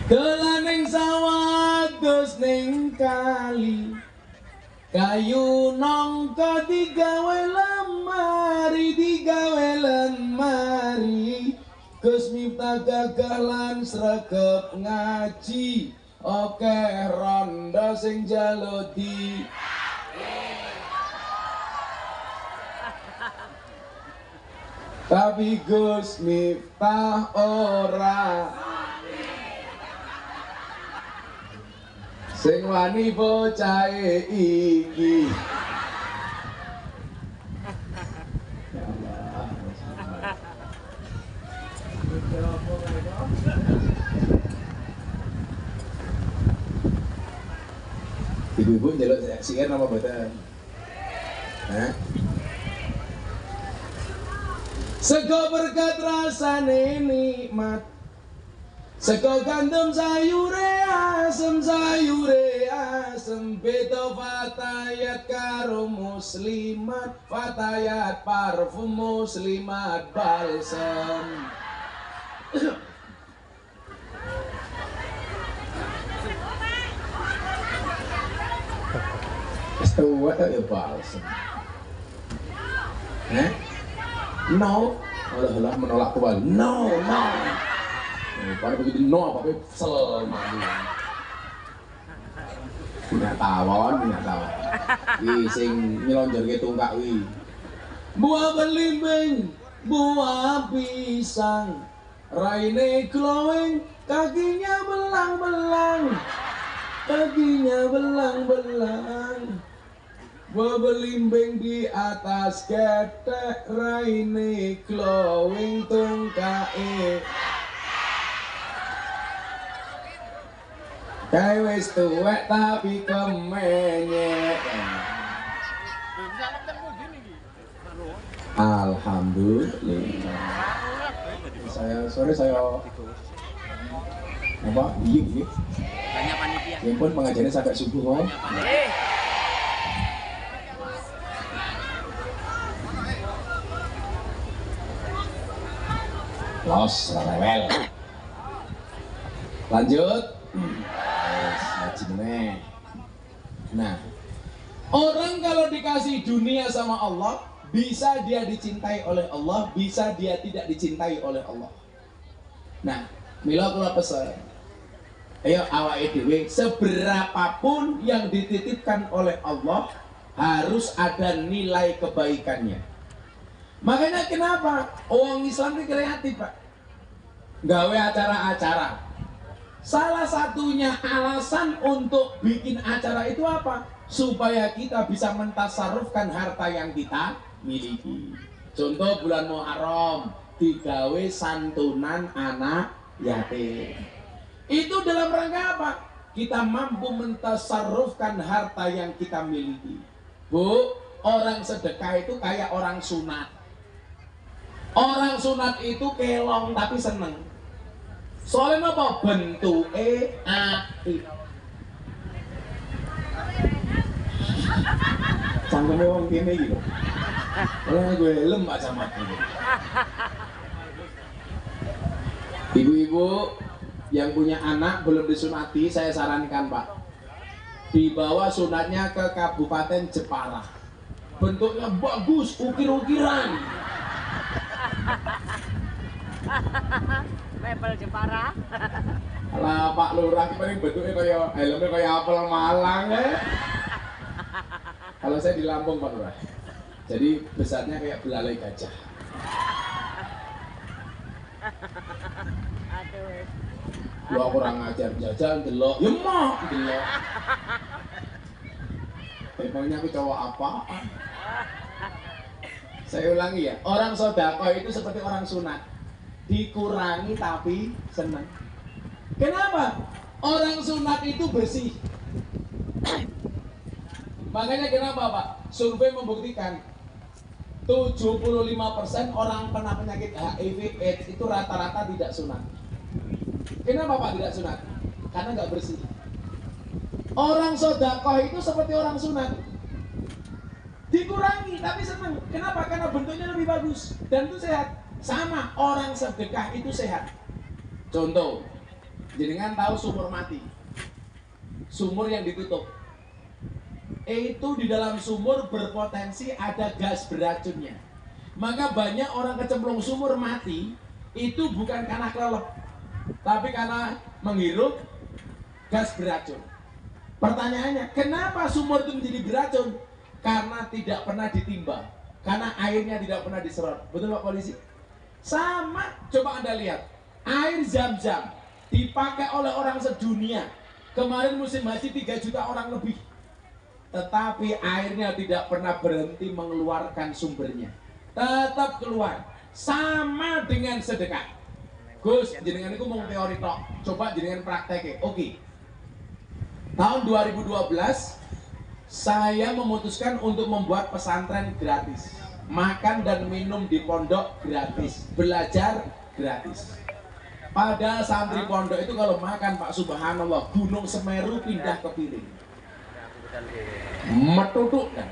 dolaning sawah Gus ning kali kayu nongko digawe lemari Gus Miftah gagah lan sregep ngaji oke rondo sing jaludi tapi Gus Miftah ora sing wani bocahe iki ibu-ibu njaluk siar apa boten? Hah? Sego berkat rasane nikmat sego gandum sayure asem beda fatayat karo muslimat fatayat parfum muslimat balsam What are your balsam? No, Allah menolak kembali. No. Pada begitu no apa kesel mandi. Punya tawon. Wi sing nyelonjor ke tungkak wi. Buah belimbing, buah pisang, raine glowing, kakinya belang-belang. Bebelimbing di atas ketek raine glowing tungkae. Kae wis tuwek tapi kemenyek. Alhamdulillah. Saya apa? Iya. Banyak panitia. Ya pun pengajiannya sampai subuh kok. Los, rewel. Lanjut. Ngaji meneh. Nah, orang kalau dikasih dunia sama Allah, bisa dia dicintai oleh Allah, bisa dia tidak dicintai oleh Allah. Nah, mila kula pesen. Ayo awake dhewe seberapapun yang dititipkan oleh Allah harus ada nilai kebaikannya. Makanya kenapa orang Islam ini kreatif, Pak? Gawe acara-acara. Salah satunya alasan untuk bikin acara itu apa? Supaya kita bisa mentasarufkan harta yang kita miliki. Contoh bulan Muharram digawe santunan anak yatim. Itu dalam rangka apa? Kita mampu mentasarufkan harta yang kita miliki. Bu, orang sedekah itu kayak orang sunat. Orang sunat itu kelong tapi seneng. Soalnya apa? Bentuke apik. Cangkeme wong kene iki lho. Ora gue helm Pak Camat gitu. Ibu-ibu yang punya anak belum disunati, saya sarankan Pak, dibawa sunatnya ke Kabupaten Jepara. Bentuknya bagus, ukir-ukiran. Mebel Jepara. Lah Pak Lurah paling bentuknya kayak helmnya kayak apel Malang ya. Kalau saya di Lampung Pak Lurah, jadi besarnya kayak belalai gajah. Aduh. Gua kurang ajar jajan delok, ya mah delok. Emangnya aku cowok apa? Saya ulangi ya, orang sodako itu seperti orang sunat, dikurangi tapi senang. Kenapa? Orang sunat itu bersih. Makanya kenapa Pak? Survei membuktikan 75% orang kena penyakit HIV/AIDS itu rata-rata tidak sunat. Kenapa Pak tidak sunat? Karena nggak bersih. Orang sodakoh itu seperti orang sunat, dikurangi tapi senang. Kenapa? Karena bentuknya lebih bagus dan itu sehat. Sama orang sedekah itu sehat. Contoh, jenengan tahu sumur mati, sumur yang ditutup. Itu di dalam sumur berpotensi ada gas beracunnya. Maka banyak orang kecemplung sumur mati itu bukan karena kelelep, tapi karena menghirup gas beracun. Pertanyaannya, kenapa sumur itu menjadi beracun? Karena tidak pernah ditimbang, karena airnya tidak pernah diserot. Betul Pak Polisi? Sama, coba Anda lihat, air Zam-Zam dipakai oleh orang sedunia. Kemarin musim haji 3 juta orang lebih. Tetapi airnya tidak pernah berhenti mengeluarkan sumbernya. Tetap keluar. Sama dengan sedekah. Gus, jenengan itu mau teori tok. Coba jenengan prakteknya. Oke. Tahun 2012 saya memutuskan untuk membuat pesantren gratis. Makan dan minum di pondok gratis. Belajar gratis. Pada santri pondok itu kalau makan Pak Subhanallah, Gunung Semeru pindah ke piring. Metutuk kan.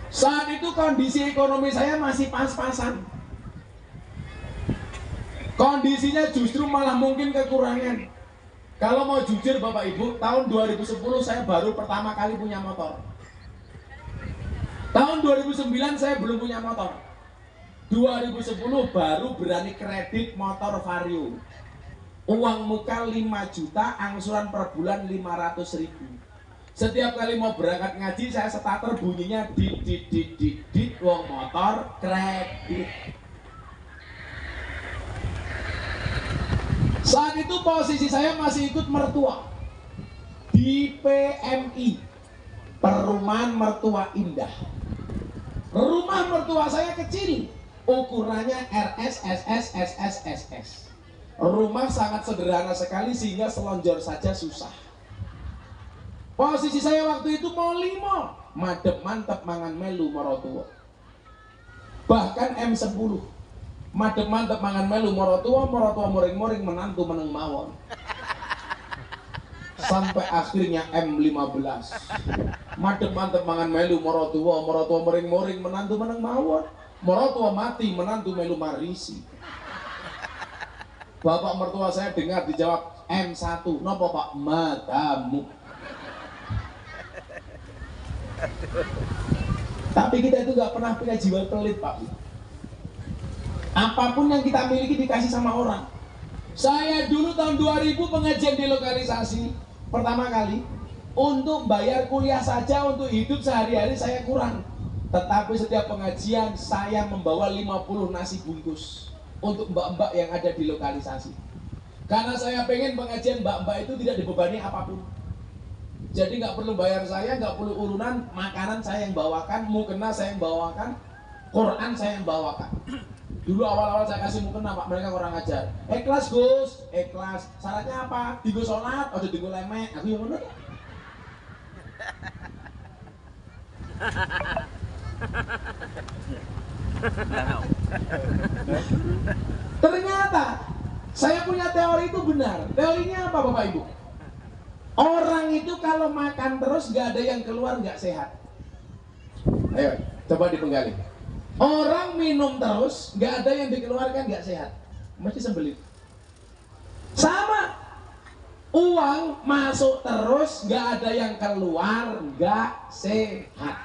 Saat itu kondisi ekonomi saya masih pas-pasan. Kondisinya justru malah mungkin kekurangan. Kalau mau jujur Bapak Ibu, tahun 2010 saya baru pertama kali punya motor. Tahun 2009 saya belum punya motor. 2010 baru berani kredit motor Vario. Uang muka 5 juta, angsuran per bulan 500.000. Setiap kali mau berangkat ngaji, saya starter bunyinya dit, uang motor kredit. Saat itu posisi saya masih ikut mertua di PMI. Perumahan mertua indah. Rumah mertua saya kecil, ukurannya RSSSSSSS. Rumah sangat sederhana sekali sehingga selonjor saja susah. Posisi saya waktu itu mau limo, madep mantep mangan melu marotua. Bahkan M10, madep mantep mangan melu marotua moring-moring menantu meneng mawon. Sampai akhirnya M15, madep mantep mangan melu marotua moring-moring menantu meneng mawon. Marotua mati menantu melu marisi. Bapak mertua saya dengar dijawab M1, nopo Pak? Matamu. Tapi kita itu gak pernah punya jiwa pelit Pak. Apapun yang kita miliki dikasih sama orang. Saya dulu tahun 2000 pengajian di lokalisasi pertama kali. Untuk bayar kuliah saja, untuk hidup sehari-hari saya kurang. Tetapi setiap pengajian saya membawa 50 nasi bungkus untuk mbak-mbak yang ada di lokalisasi. Karena saya pengen pengajian mbak-mbak itu tidak dibebani apapun. Jadi nggak perlu bayar saya, nggak perlu urunan, makanan saya yang bawakan, mukena saya yang bawakan, Quran saya yang bawakan. Dulu awal-awal saya kasih mukena Pak, mereka kurang ajar. Ikhlas Gus, ikhlas. Syaratnya apa? Digo sholat, atau digo lemek. Aku yang bener. Ternyata saya punya teori itu benar. Teorinya apa Bapak Ibu? Orang itu kalau makan terus gak ada yang keluar gak sehat. Ayo coba dipenggali. Orang minum terus gak ada yang dikeluarkan gak sehat. Mesti sembelit. Sama, uang masuk terus gak ada yang keluar gak sehat.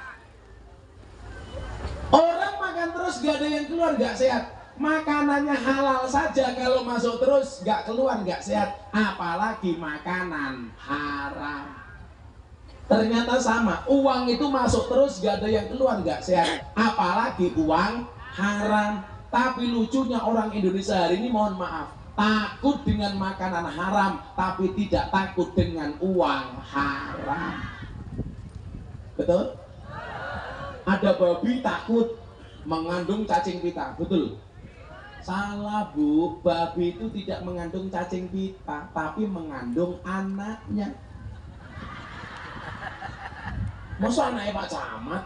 Orang makan terus gak ada yang keluar gak sehat. Makanannya halal saja kalau masuk terus gak keluar gak sehat, apalagi makanan haram. Ternyata sama, uang itu masuk terus gak ada yang keluar gak sehat, apalagi uang haram. Tapi lucunya orang Indonesia hari ini, mohon maaf, takut dengan makanan haram tapi tidak takut dengan uang haram. Betul? Ada babi takut mengandung cacing pita, betul? Salah Bu, babi itu tidak mengandung cacing pita, tapi mengandung anaknya. Masa anaknya Pak Camat?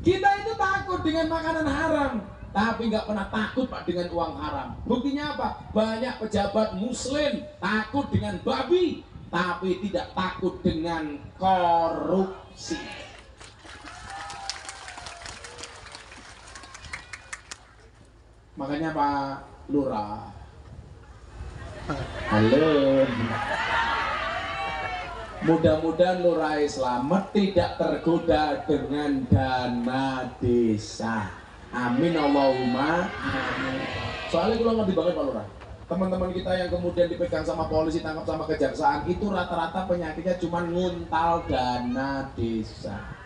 Kita itu takut dengan makanan haram, tapi nggak pernah takut Pak dengan uang haram. Buktinya apa? Banyak pejabat muslim takut dengan babi, tapi tidak takut dengan korupsi. Makanya Pak Lurah, halo, mudah-mudahan Lurah selamat, tidak tergoda dengan dana desa. Amin Allahumma amin. Soalnya kalau ngerti banget Pak Lurah, teman-teman kita yang kemudian dipegang sama polisi, tangkap sama kejaksaan, itu rata-rata penyakitnya cuma nguntal dana desa.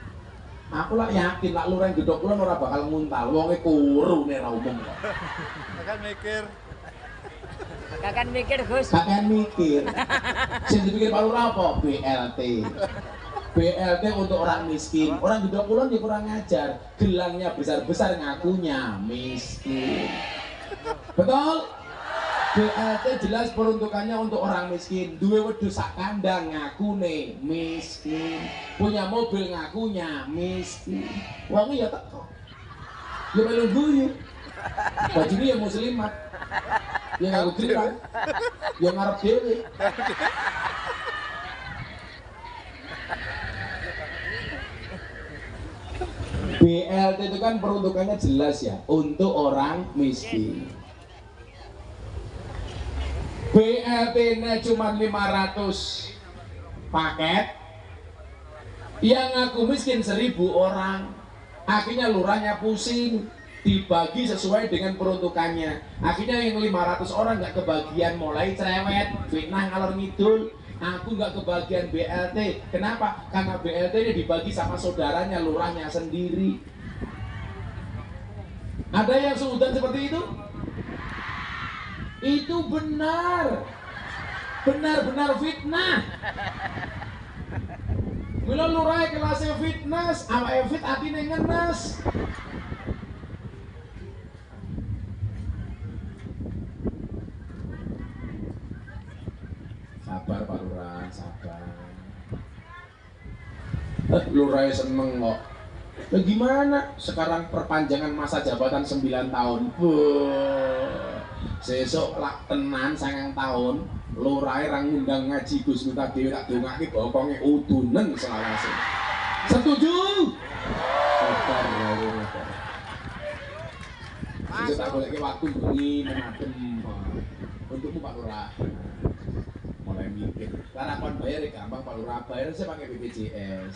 Aku lah yakin lah lurah gedok kula ora bakal nguntal, wonge kuru nek ra umum. Akan mikir. Kakak mikir Gus. Kakek mikir. Sing dipikir Pak Lurah apa? BLT. BLT untuk orang miskin. Orang gedok kula dia kurang ngajar. Gelangnya besar-besar ngakunya miskin. Betul? BLT jelas peruntukannya untuk orang miskin. Duwe wedhus sak kandang ngakune miskin. Punya mobil ngakunya miskin. Wong ya teko. Ya melu guyu. Bajune ya muslimat. Ya ngaku gelang. Ya ngarep dhewe. BLT itu kan peruntukannya jelas ya, untuk orang miskin. BLT-nya cuma 500 paket, yang ngaku miskin 1000 orang. Akhirnya lurahnya pusing, dibagi sesuai dengan peruntukannya. Akhirnya yang 500 orang nggak kebagian, mulai cerewet, fitnah ngalor ngidul. Aku nggak kebagian BLT. Kenapa? Karena BLT ini dibagi sama saudaranya, lurahnya sendiri. Ada yang seudon seperti itu? Itu benar. benar-benar fitnah. Mula lurah kelasnya fitness, awake fit atine ngenes. Sabar Pak Lurah, sabar. Lurah seneng kok. Nah, gimana? Sekarang perpanjangan masa jabatan 9 tahun. Sesuk lak tenan 9 tahun. Lurah ra ngundang ngaji Gus Miftah dhewe tak dongake bokonge udunen selawase. Setuju? Sabar ya Lurah. Sesuk tak goleki waktu bengi menadem. Untukmu Pak Lurah. Mulai mikir. Karena kon bayar ya gampang Pak Lurah, bayar saya pakai BPJS.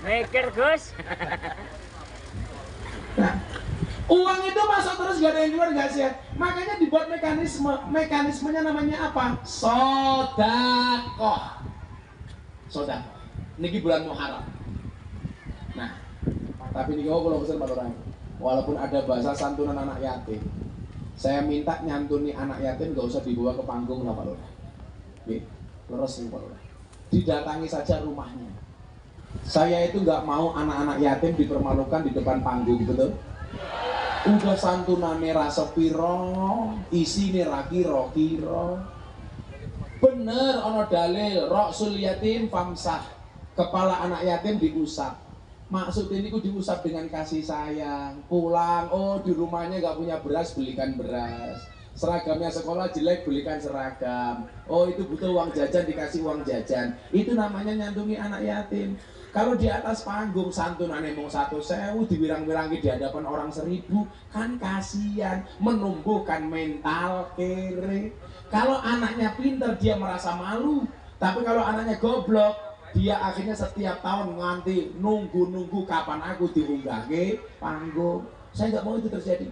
Mikir Gus. Nah, uang itu masuk terus gak ada yang keluar gak sih? Makanya dibuat mekanismenya namanya apa? Sodakoh. Sodakoh. Niki bulan Muharram. Nah, tapi nih kalau pesan Pak Lurah, walaupun ada bahasa santunan anak yatim, saya minta nyantuni anak yatim gak usah dibawa ke panggung lah Pak Lurah. Nih, leres nih Pak Lurah. Didatangi saja rumahnya. Saya itu nggak mau anak-anak yatim dipermalukan di depan panggung, betul? Udah santunane rasa piro, isine ra kira-kira. Bener ono dalil, roksul yatim famsah. Kepala anak yatim diusap. Maksud ini ku diusap dengan kasih sayang. Pulang, oh di rumahnya nggak punya beras, belikan beras. Seragamnya sekolah jelek, belikan seragam. Oh itu butuh uang jajan, dikasih uang jajan. Itu namanya nyantungi anak yatim. Kalau di atas panggung santunane mung 1.000 diwirang-wirangi di hadapan orang 1.000 kan kasihan, menumbuhkan mental kere. Kalau anaknya pinter dia merasa malu, tapi kalau anaknya goblok dia akhirnya setiap tahun nganti nunggu kapan aku diunggah ke panggung. Saya nggak mau itu terjadi.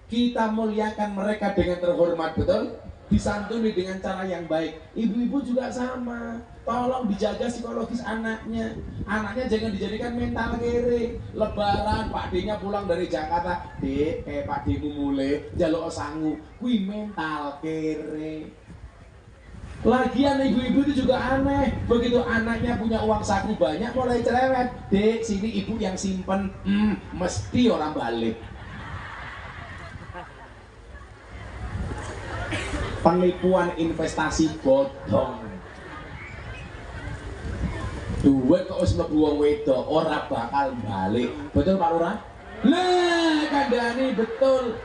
Kita muliakan mereka dengan terhormat, betul? Disantuni dengan cara yang baik. Ibu-ibu juga sama. Tolong dijaga psikologis anaknya. Anaknya jangan dijadikan mental kere. Lebaran Pak D-nya pulang dari Jakarta, Dek, Pak D-mu mulai jaluk sangu. Kui mental kere. Lagian ibu-ibu itu juga aneh. Begitu anaknya punya uang saku banyak mulai cerewet. Dek, sini ibu yang simpen. Mesti orang balik. Penipuan investasi bodong. Duit kok wis mlebu wong wedok ora bakal balik. Betul Pak Lurah? Lah, kandhani betul.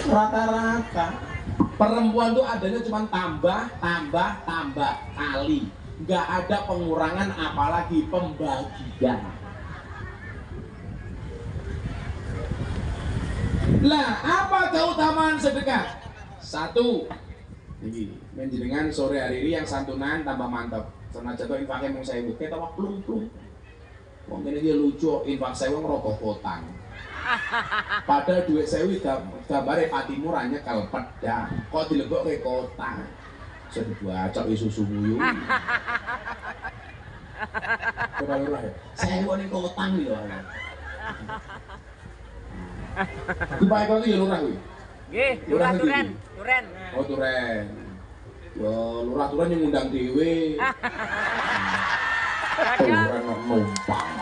Rata-rata perempuan tuh adanya cuma tambah kali. Nggak ada pengurangan apalagi pembagian. Lah, apa keutamaan sedekah? 1. Ini menjenengan sore hari ini yang santunan tambah mantap. Senajan to infake mung 1000, ketok plung-plung. Wong ngene iki lucu, infak 1000 ngerokok kotang. Padahal duit 1000 gambare patimu ra nyekel pedang. Kok dilebokke kotang. Sudah bacok susu nguyu. Coba lu lah ya. 1000 ning kotang lho. Di Pak Eko itu ya lurah kuwi. Nggih, lurah Turen. Oh Turen. Ya lurah Turen yang ngundang dhewe. Turen numpang.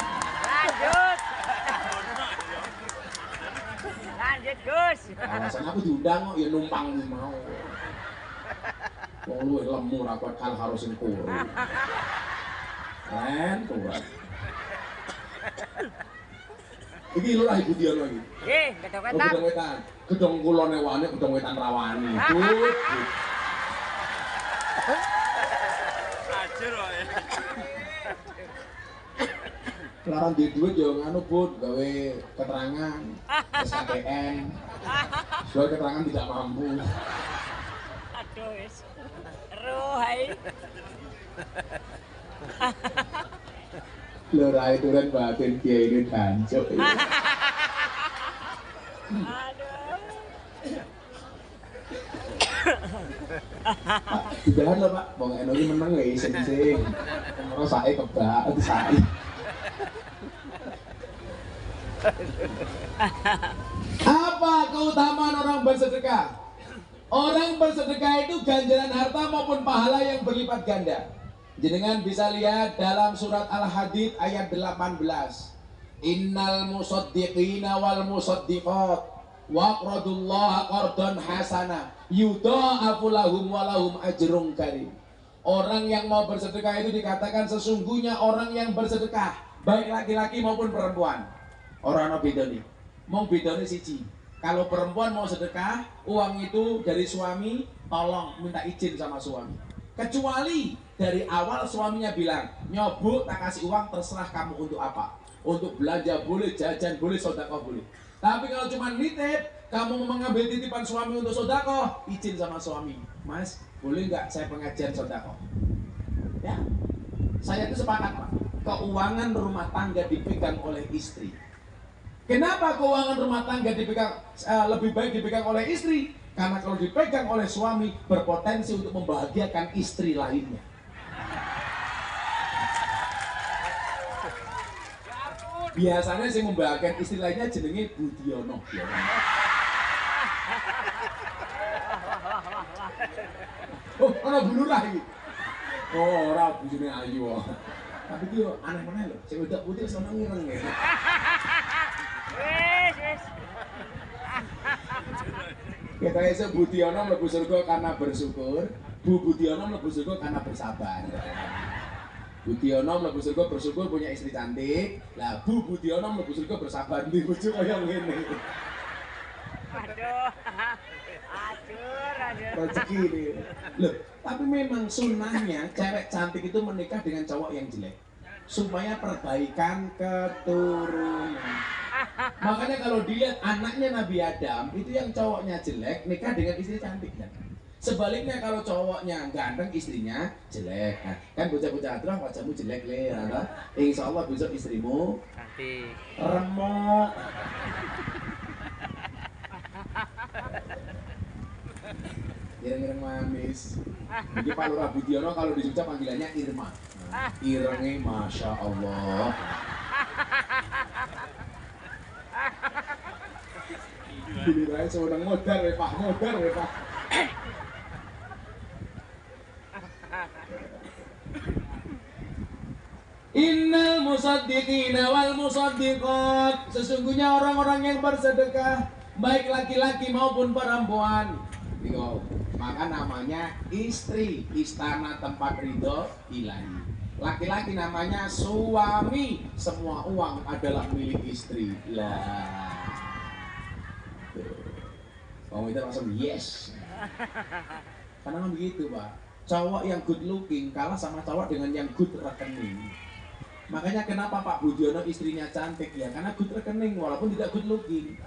Lanjut Gus. Alasan aku diundang kok ya numpang mau. Wong luwih lemu ra kuat kal karo sing kuru. Turen. Iki lurah Ibu Diono iki. Nggih, gedong-wetan. Gedong wetan. Gedong kulone wane, gedong wetan rawani. Ajur wae. Larang di duit yo nganu Bud, gawe keterangan SKPN. Soal keterangan tidak mampu. Aduh wis. Rohai. Lurah itu kan batin kiai ini dancuk. Aduh. Jangan loh Pak, Bang Eno ini menang ya iseng-iseng. Kalau saya kebak, itu saya. Apa keutamaan orang bersedekah? Orang bersedekah itu ganjaran harta maupun pahala yang berlipat ganda. Jenengan bisa lihat dalam surat Al-Hadid ayat 18. Innal musaddiqina wal musaddiqat waqradullaha qardan hasana yudha'afu lahum wa lahum ajrun karim. Orang yang mau bersedekah itu dikatakan sesungguhnya orang yang bersedekah, baik laki-laki maupun perempuan. Orang ana bedane. Mong bedane siji. Kalau perempuan mau sedekah, uang itu dari suami, tolong minta izin sama suami. Kecuali dari awal suaminya bilang, nyobuk tak kasih uang terserah kamu untuk apa. Untuk belanja boleh, jajan boleh, sedekah boleh. Tapi kalau cuma nitip, kamu mengambil titipan suami untuk sedekah, izin sama suami. Mas, boleh nggak saya pengajian sedekah? Ya, saya itu sepakat Pak. Keuangan rumah tangga dipegang oleh istri. Kenapa keuangan rumah tangga lebih baik dipegang oleh istri? Karena kalau dipegang oleh suami berpotensi untuk membahagiakan istri lainnya. Biasanya sih membahagiakan istri lainnya jenenge Budiono. Oh, ana bulurah iki. Oh, ora bojone ayu. Tapi iki aneh-aneh lho, sing wedok putih seneng ngireng ya. Wes. Kita iso Budiono mlebu surga karena bersyukur, Bu Budiono mlebu surga karena bersabar. Budiono mlebu surga bersyukur punya istri cantik. Lah Bu Budiono mlebu surga bersabar di bojo kaya ngene. Aduh. Rezeki ini. Loh, tapi memang sunnahnya cewek cantik itu menikah dengan cowok yang jelek supaya perbaikan keturunan. Makanya kalau dilihat anaknya Nabi Adam itu yang cowoknya jelek nikah dengan istri cantik kan. Sebaliknya kalau cowoknya ganteng istrinya jelek. Nah, kan bocah-bocah atrah wajahmu jelek le, insya Allah besok istrimu Cantik. remuk. Ireng-ireng manis. Jadi Pak Lurah Budiono kalau di Jogja panggilannya Irma. Nah, irengnya Masya Allah. Giliran seorang modar ya Pak, modar ya Pak. Innal musaddiqina wal musaddiqat. Sesungguhnya orang-orang yang bersedekah, baik laki-laki maupun perempuan. Maka namanya istri, istana tempat ridho ilahi. Laki-laki namanya suami, semua uang adalah milik istri. Lah. Kamu itu langsung yes. Karena kan begitu Pak. Cowok yang good looking kalah sama cowok dengan yang good rekening. Makanya kenapa Pak Budiono istrinya cantik ya? Karena good rekening walaupun tidak good looking.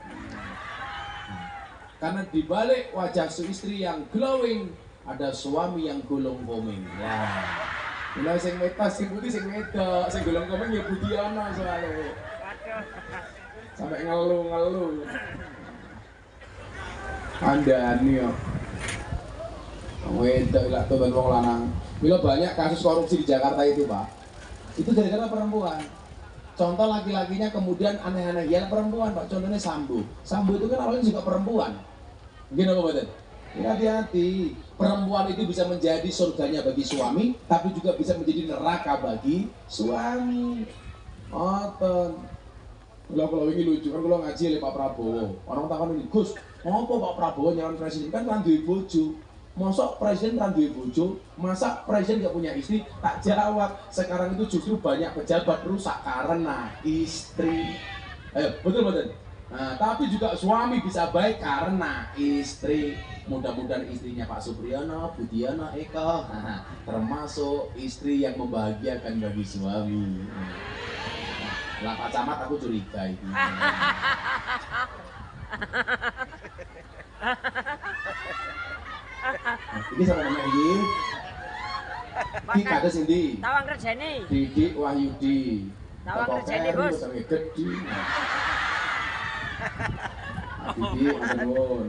Karena di balik wajah istri yang glowing ada suami yang gulung komeng. Wah. Mulai sing metas, sing putih, sing wedok, sing gulung komeng ya Budiono soalnya. Sampai ngeluh-ngeluh. Andani ya. Wedok lak tuh wong lanang. Bila banyak kasus korupsi di Jakarta itu, Pak. Itu gara-gara perempuan. Contoh laki-lakinya kemudian aneh-aneh ya perempuan, Pak. Contohnya Sambo. Sambo itu kan awalnya juga perempuan. Gini apa badan? Hati-hati. Perempuan itu bisa menjadi surganya bagi suami, tapi juga bisa menjadi neraka bagi suami. Oton. Kalau ini lucu kan kalau ngaji oleh Pak Prabowo. Orang takkan ini, Gus, ngopo Pak Prabowo nyalon presiden kan duwe bojo. Masa presiden kan duwe bojo, masa presiden gak punya istri? Tak jawab. Sekarang itu justru banyak pejabat rusak karena istri. Ayo, betul. Nah, tapi juga suami bisa baik karena istri. Mudah-mudahan istrinya Pak Supriyono, Budiono, Eko, termasuk istri yang membahagiakan bagi suami. Lah Pak Camat aku curiga itu. Ini sama nama ini. Di kata sini. Tawang kerjane. Didik Wahyudi. Tawang kerjane, Bos. Gede. Didik Manun.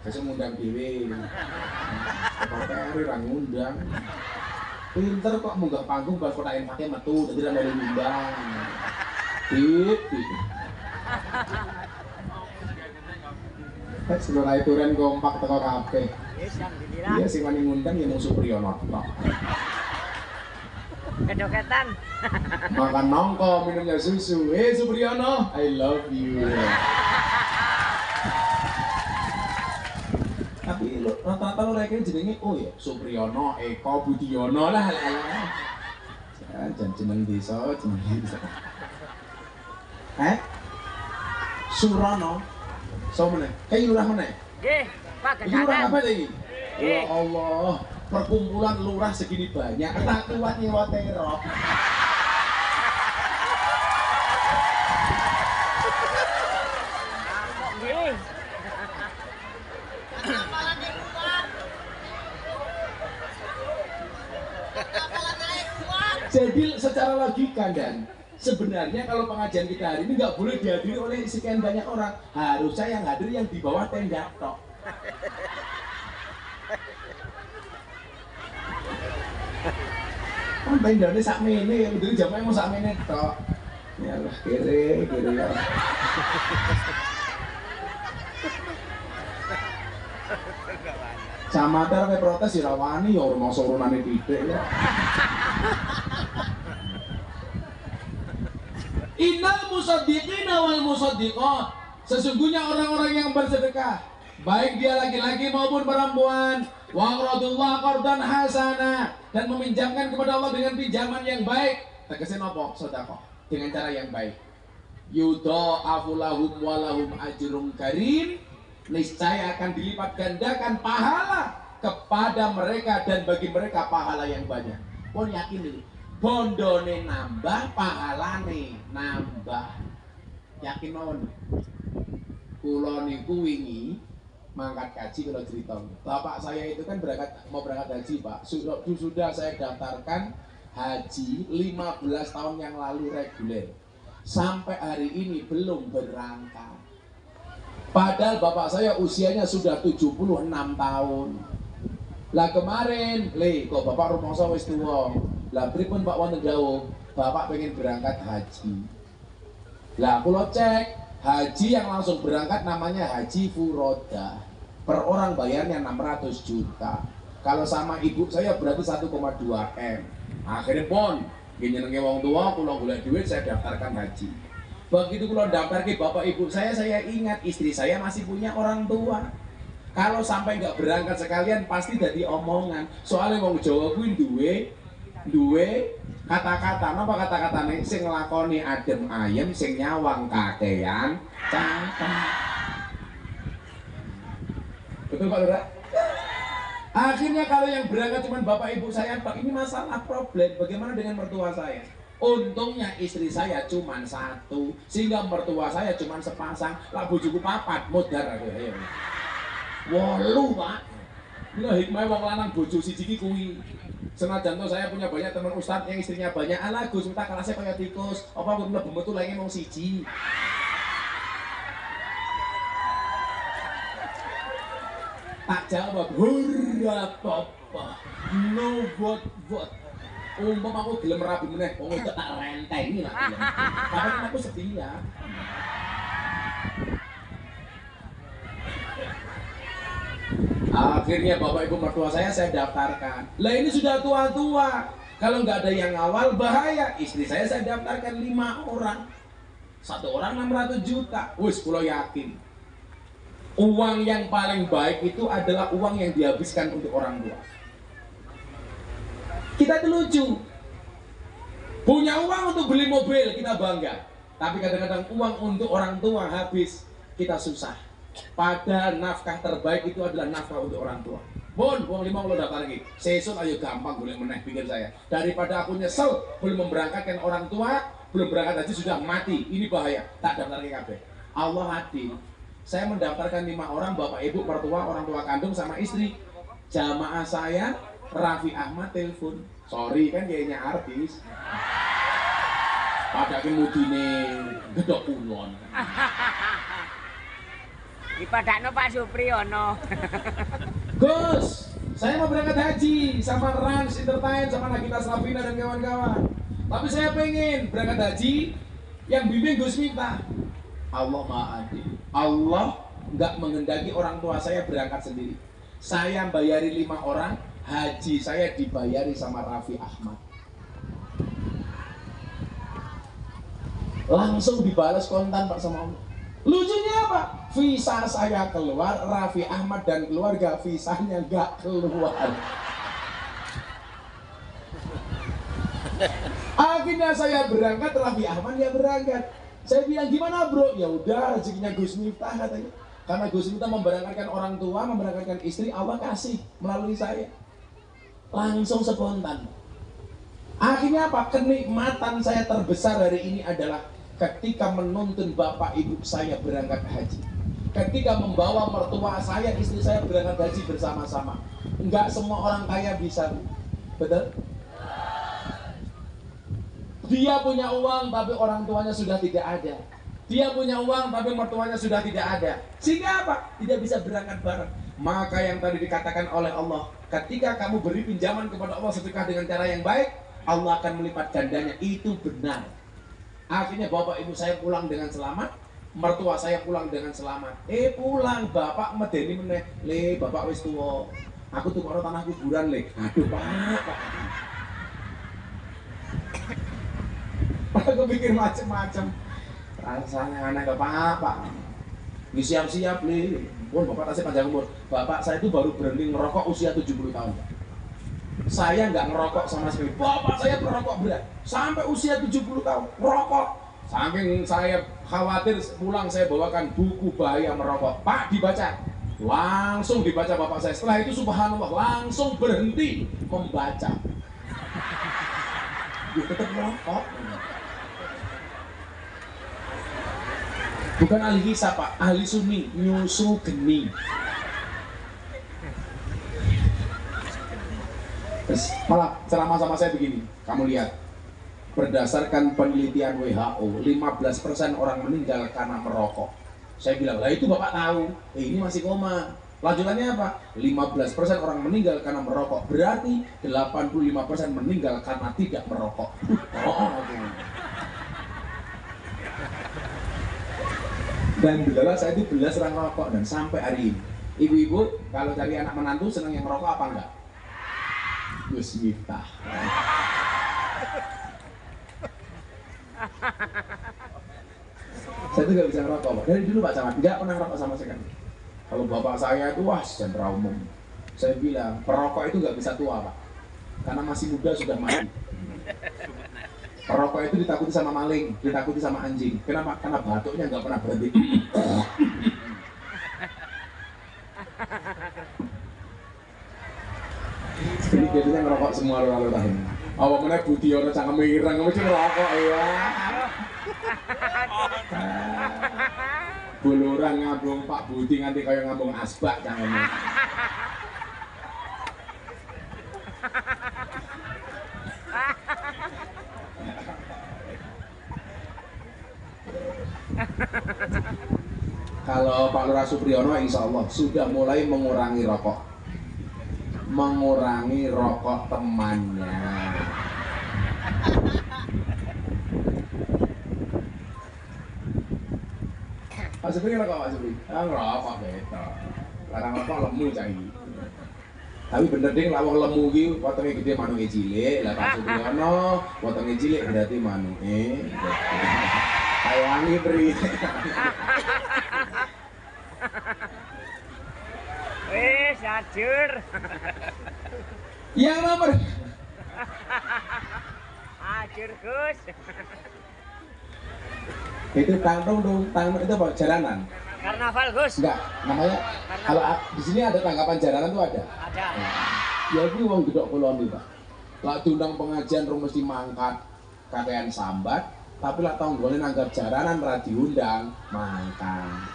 Sesuk ngundang dhewe. Pokoknya ora ngundang. Pinter kok munggah panggung bal kotaken pakai metu dadi ra melu ngundang. Dik. Sekolah aturan kompak teko kabeh. Yes, alhamdulillah. Iya sing wani ngundang ya mung Supriyono tok. Kedoketan. Makan nongko, minumnya susu. Supriyono, I love you. Tapi rata-rata lo rekening jenenge oh ya Supriyono, Eko, Budiono lah. Jangan jeneng desa, jeneng desa. Surono. So meneh. Kayak lurah meneh. Nggih, Pak Iki lurah Gendangan. apa iki? Nggih. Ya Allah, perkumpulan lurah segini banyak, tak kuat nyewa terok. Nggih. Jadi secara logika dan sebenarnya kalau pengajian kita hari ini nggak boleh dihadiri oleh sekian banyak orang. Harusnya yang hadir yang di bawah tenda tok. Kan tendanya sakmene, bener jamnya mau sakmene tok. Ya Allah, kere ya. Camatan kayak protes ya rawani ya orang mau sorunane titik ya. Innal musaddiqina wal musaddiqat. Sesungguhnya orang-orang yang bersedekah, baik dia laki-laki maupun perempuan, wa qradullah qardan hasana, dan meminjamkan kepada Allah dengan pinjaman yang baik. Tegese napa? Sedekah dengan cara yang baik. Yudha'afu lahum wa lahum ajrun karim. Niscaya akan dilipat gandakan pahala kepada mereka dan bagi mereka pahala yang banyak. Pun yakin nih, bondone nambah, pahalane nambah. Yakin mawon. Kula niku wingi mangkat haji kalau cerita. Bapak saya itu kan mau berangkat haji, Pak. Sudah saya daftarkan haji 15 tahun yang lalu reguler. Sampai hari ini belum berangkat. Padahal bapak saya usianya sudah 76 tahun. Lah kemarin, kok bapak rumangsa wis tuwa. Lah pripun Pak wonten dawuh, bapak pengen berangkat haji. Lah kula cek, haji yang langsung berangkat namanya haji furoda. Per orang bayarnya 600 juta. Kalau sama ibu saya berarti 1,2 M. Akhirnya pun, nyenenge wong tua, kula golek duit saya daftarkan haji. Begitu kalau daftar ke bapak ibu saya ingat istri saya masih punya orang tua. Kalau sampai nggak berangkat sekalian pasti jadi omongan. Soalnya wong Jawa kuwi duwe kata-kata, napa kata-katane sing nglakoni adem ayem, sing nyawang kakean cangkem. Betul Pak Lurah? Akhirnya kalau yang berangkat cuma bapak ibu saya, Pak, ini masalah problem. Bagaimana dengan mertua saya? Untungnya istri saya cuma satu, sehingga mertua saya cuma sepasang. Lah bojoku papat, modar aku ayo. 8 Pak. Ini hikmah wong lanang bojo siji ki kuwi. Senajan to saya punya banyak teman ustadz yang istrinya banyak, ala Gus minta kelasnya kaya tikus. Apa mlebu metu lagi mung siji. Tak jawab, hurra papa. No what. Umpama aku gelem rabi meneh, wong itu tak rentengi lah. Tapi kan aku setia. Akhirnya bapak ibu mertua saya daftarkan. Lah ini sudah tua-tua. Kalau nggak ada yang awal bahaya. Istri saya daftarkan 5 orang. 1 orang 600 juta. Wis kula yakin. Uang yang paling baik itu adalah uang yang dihabiskan untuk orang tua. Kita tuh lucu. Punya uang untuk beli mobil kita bangga. Tapi kadang-kadang uang untuk orang tua habis kita susah. Padahal nafkah terbaik itu adalah nafkah untuk orang tua. Bon, uang 5 kalau daftar lagi. Sesuk ayo gampang boleh meneh pikir saya. Daripada aku nyesel belum memberangkatkan orang tua, belum berangkat haji sudah mati. Ini bahaya. Tak daftar lagi kabeh. Allah adil. Saya mendaftarkan 5 orang, bapak ibu, mertua, orang tua kandung sama istri. Jamaah saya Raffi Ahmad telepon. Sorry kan kayaknya artis. Padahal mudine gedok kulon. Dipadakno Pak Supriyono. Gus, saya mau berangkat haji sama Rans Entertain sama Nagita Slavina dan kawan-kawan. Tapi saya pengen berangkat haji yang bimbing Gus Miftah. Allah Maha Adil. Allah nggak menghendaki orang tua saya berangkat sendiri. Saya bayari 5 orang, haji saya dibayari sama Raffi Ahmad. Langsung dibalas kontan Pak sama Allah. Lucunya apa? Visa saya keluar, Raffi Ahmad dan keluarga visanya nggak keluar. Akhirnya saya berangkat, Raffi Ahmad ya berangkat. Saya bilang gimana bro? Ya udah rezekinya Gus Miftah katanya. Karena Gus Miftah memberangkatkan orang tua, memberangkatkan istri, Allah kasih melalui saya. Langsung spontan. Akhirnya apa? Kenikmatan saya terbesar hari ini adalah ketika menuntun bapak ibu saya berangkat haji. Ketika membawa mertua saya, istri saya berangkat haji bersama-sama. Enggak semua orang kaya bisa. Betul? Dia punya uang tapi orang tuanya sudah tidak ada. Dia punya uang tapi mertuanya sudah tidak ada. Sehingga apa? Tidak bisa berangkat bareng. Maka yang tadi dikatakan oleh Allah, ketika kamu beri pinjaman kepada Allah sedekah dengan cara yang baik, Allah akan melipat gandanya. Itu benar. Akhirnya bapak ibu saya pulang dengan selamat, mertua saya pulang dengan selamat. Pulang bapak medeni meneh, le bapak wis tuwa. Aku tuh karo tanah kuburan le. Aduh pak. Aku pikir macam-macam. Rasanya anak bapak. Siap-siap le. Pun bapak tasnya panjang umur. Bapak saya itu baru berhenti ngerokok usia 70 tahun. Saya nggak ngerokok sama sekali. Bapak saya perokok berat sampai usia 70 tahun ngerokok. Saking saya khawatir pulang saya bawakan buku bahaya merokok. Pak dibaca. Langsung dibaca bapak saya. Setelah itu subhanallah langsung berhenti membaca. Dia tetap merokok. Bukan ahli hisab Pak, ahli sunni, nyusu geni. Terus malah ceramah sama saya begini, kamu lihat, berdasarkan penelitian WHO, 15% orang meninggal karena merokok. Saya bilang, lah itu Bapak tahu, ini masih koma. Lanjutannya apa? 15% orang meninggal karena merokok, berarti 85% meninggal karena tidak merokok. Dan benar saya itu belas orang rokok dan sampai hari ini. Ibu-ibu kalau cari anak menantu senang yang merokok apa enggak? Gus Miftah. Saya tuh nggak bisa ngerokok Pak. Dari dulu Pak Camat nggak pernah ngerokok sama sekali. Kalau bapak saya itu wah sentra umum. Saya bilang perokok itu nggak bisa tua Pak, karena masih muda sudah mati. Perokok itu ditakuti sama maling, ditakuti sama anjing. Kenapa? Karena batuknya nggak pernah berhenti. Jadi biasanya ngerokok semua lalu tahun. Awak mana Budi orang cangkem ireng, kamu cuma ngerokok ya. Buluran ngambung Pak Budi nganti kaya ngambung asbak cangkemnya. Kalau Pak Lurah Supriyono insya Allah sudah mulai mengurangi rokok temannya. Pak Supri ngerokok Pak Supri? Ngerokok beta. Larang rokok lemu cai. Tapi bener ding lawang lemu ki potongnya gede manuke cilik. Lah Pak Supriyono potongnya cilik berarti manuke. Kayangi pri. Sajur. Yang nomor. Ajur Gus. Itu tangtung itu apa? Jaranan. Karnaval Gus. Enggak, namanya kalau di sini ada tanggapan jaranan tuh ada. Ada. Ya itu wong gedok kulon iki, Pak. Lah diundang pengajian rung mesti mangkat kakean sambat, tapi lah tonggone nanggap jaranan ora diundang, mangkat.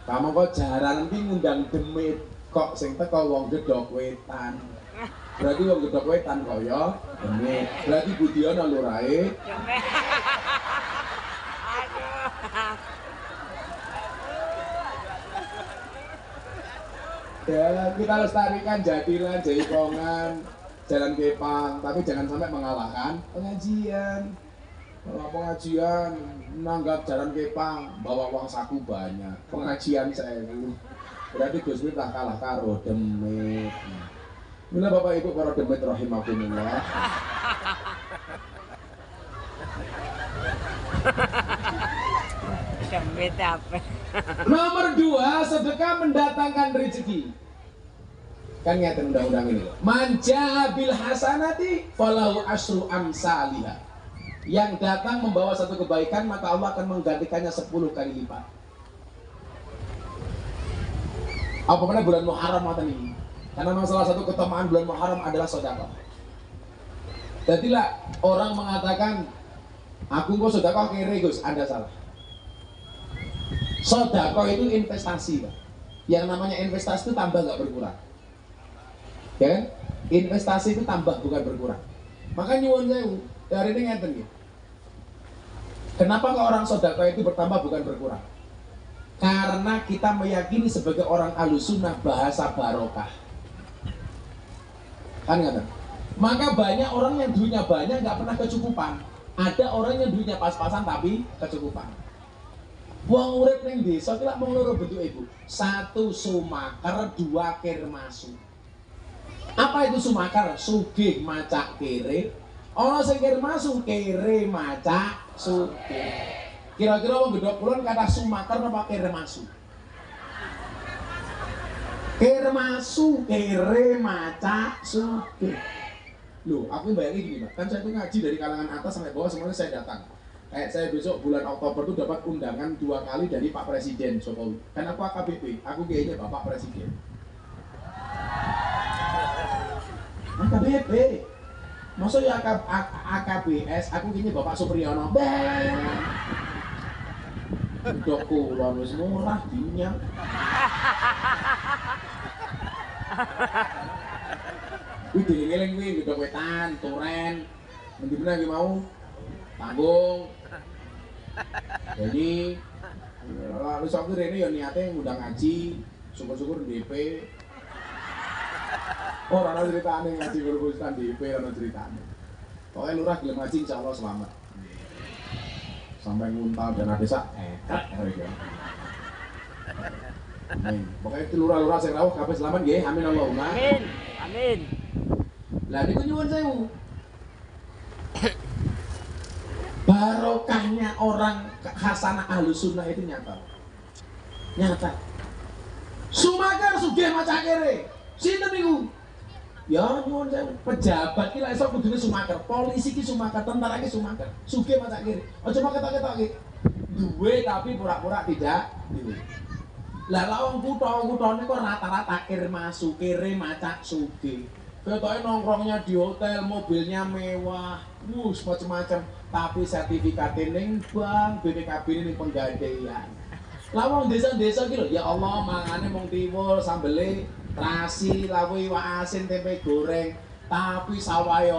Kamu kok jaranan ki ngundang demit, kok sing teko wong gedok wetan. Berarti wong gedok wetan kaya demit. Berarti Budiono lurahe. Ya, kita lestarikan Jatilan, Jaipongan, Jalan Kepang, tapi jangan sampai mengalahkan pengajian. Kalau pengajian nanggap Jalan Kepang, bawa uang saku banyak. Pengajian saya Berarti Gus Miftah kalah karo demit. Mila Bapak Ibu para demit rahimakumullah. Demit apa? Nomor 2, sedekah mendatangkan rezeki. Kan ngeten undang-undang ini. Manja bil hasanati falahu asyru amsalihah. Yang datang membawa satu kebaikan maka Allah akan menggantikannya 10 kali lipat. Apa mana bulan Muharram ngoten ini? Karena memang salah satu keutamaan bulan Muharram adalah sedekah. Jadilah orang mengatakan aku kok sedekah kere Gus, Anda salah. Sedekah itu investasi, Pak. Yang namanya investasi itu tambah nggak berkurang. Ya kan? Investasi itu tambah bukan berkurang. Maka nyuwun sewu, dari ini ngeten ya. Kenapa kok orang sedekah itu bertambah bukan berkurang? Karena kita meyakini sebagai orang Ahlussunnah bahasa barokah. Kan ngeten. Maka banyak orang yang duitnya banyak nggak pernah kecukupan. Ada orang yang duitnya pas-pasan tapi kecukupan. Wong urip ning desa ki lak mung loro bentuk ibu. 1 sumakar, 2 kermasu. Apa itu sumakar? Sugih macak kere. Ana sing kermasu kere macak sugih. Kira-kira wong Gedhok Kulon kata sumakar apa kermasu? Kermasu, kere macak sugih. Loh, aku bayangin gini, Pak. Kan saya tuh ngaji dari kalangan atas sampai bawah semuanya saya datang. Kayak saya besok bulan Oktober tuh dapat undangan 2 kali dari Pak Presiden Jokowi. Kan aku AKBP, aku kayaknya Bapak Presiden. AKBP. Maksudnya AKBS, aku kayaknya Bapak Supriyono. Gedhok Kulon wis murah dinyang. Wih, dieling-eling wih, Gedhok Wetan, Turen. Nanti bener lagi mau tanggung. Jadi lalu sok ini ya niatnya ngundang ngaji, syukur-syukur DP. Oh, rana ceritanya ngaji berurusan DP, rana ceritanya. Pokoknya lurah gelem ngaji insya Allah selamat. Sampai nguntal dana desa, ya. Amin. Pokoknya itu lurah-lurah sing rawuh kabeh selamat nggih. Amin Allahumma. Amin. Amin. Lah niku nyuwun sewu. Barokahnya orang hasanah Ahlussunnah itu nyata. Nyata. Sumakar sugih macak kere. Sinten niku? Ya nyuwun sewu. Pejabat ki lek iso kudune sumakar, polisi ki sumakar, tentara ki sumakar. Sugih macak kere. Aja mau ketok-ketok ki. Duwe tapi pura-pura tidak duwe. Lah wong kutha-kuthane kok rata-rata kermasu, kere macak sugih. Ketoke nongkrongnya di hotel, mobilnya mewah, wus macam-macam, tapi sertifikatnya ning bank, BPKB ning penggadaian. Lah wong desa-desa ki lho, ya Allah mangane mung tiwul, sambele, terasi, lawuh iwak asin, tempe goreng, tapi sawahe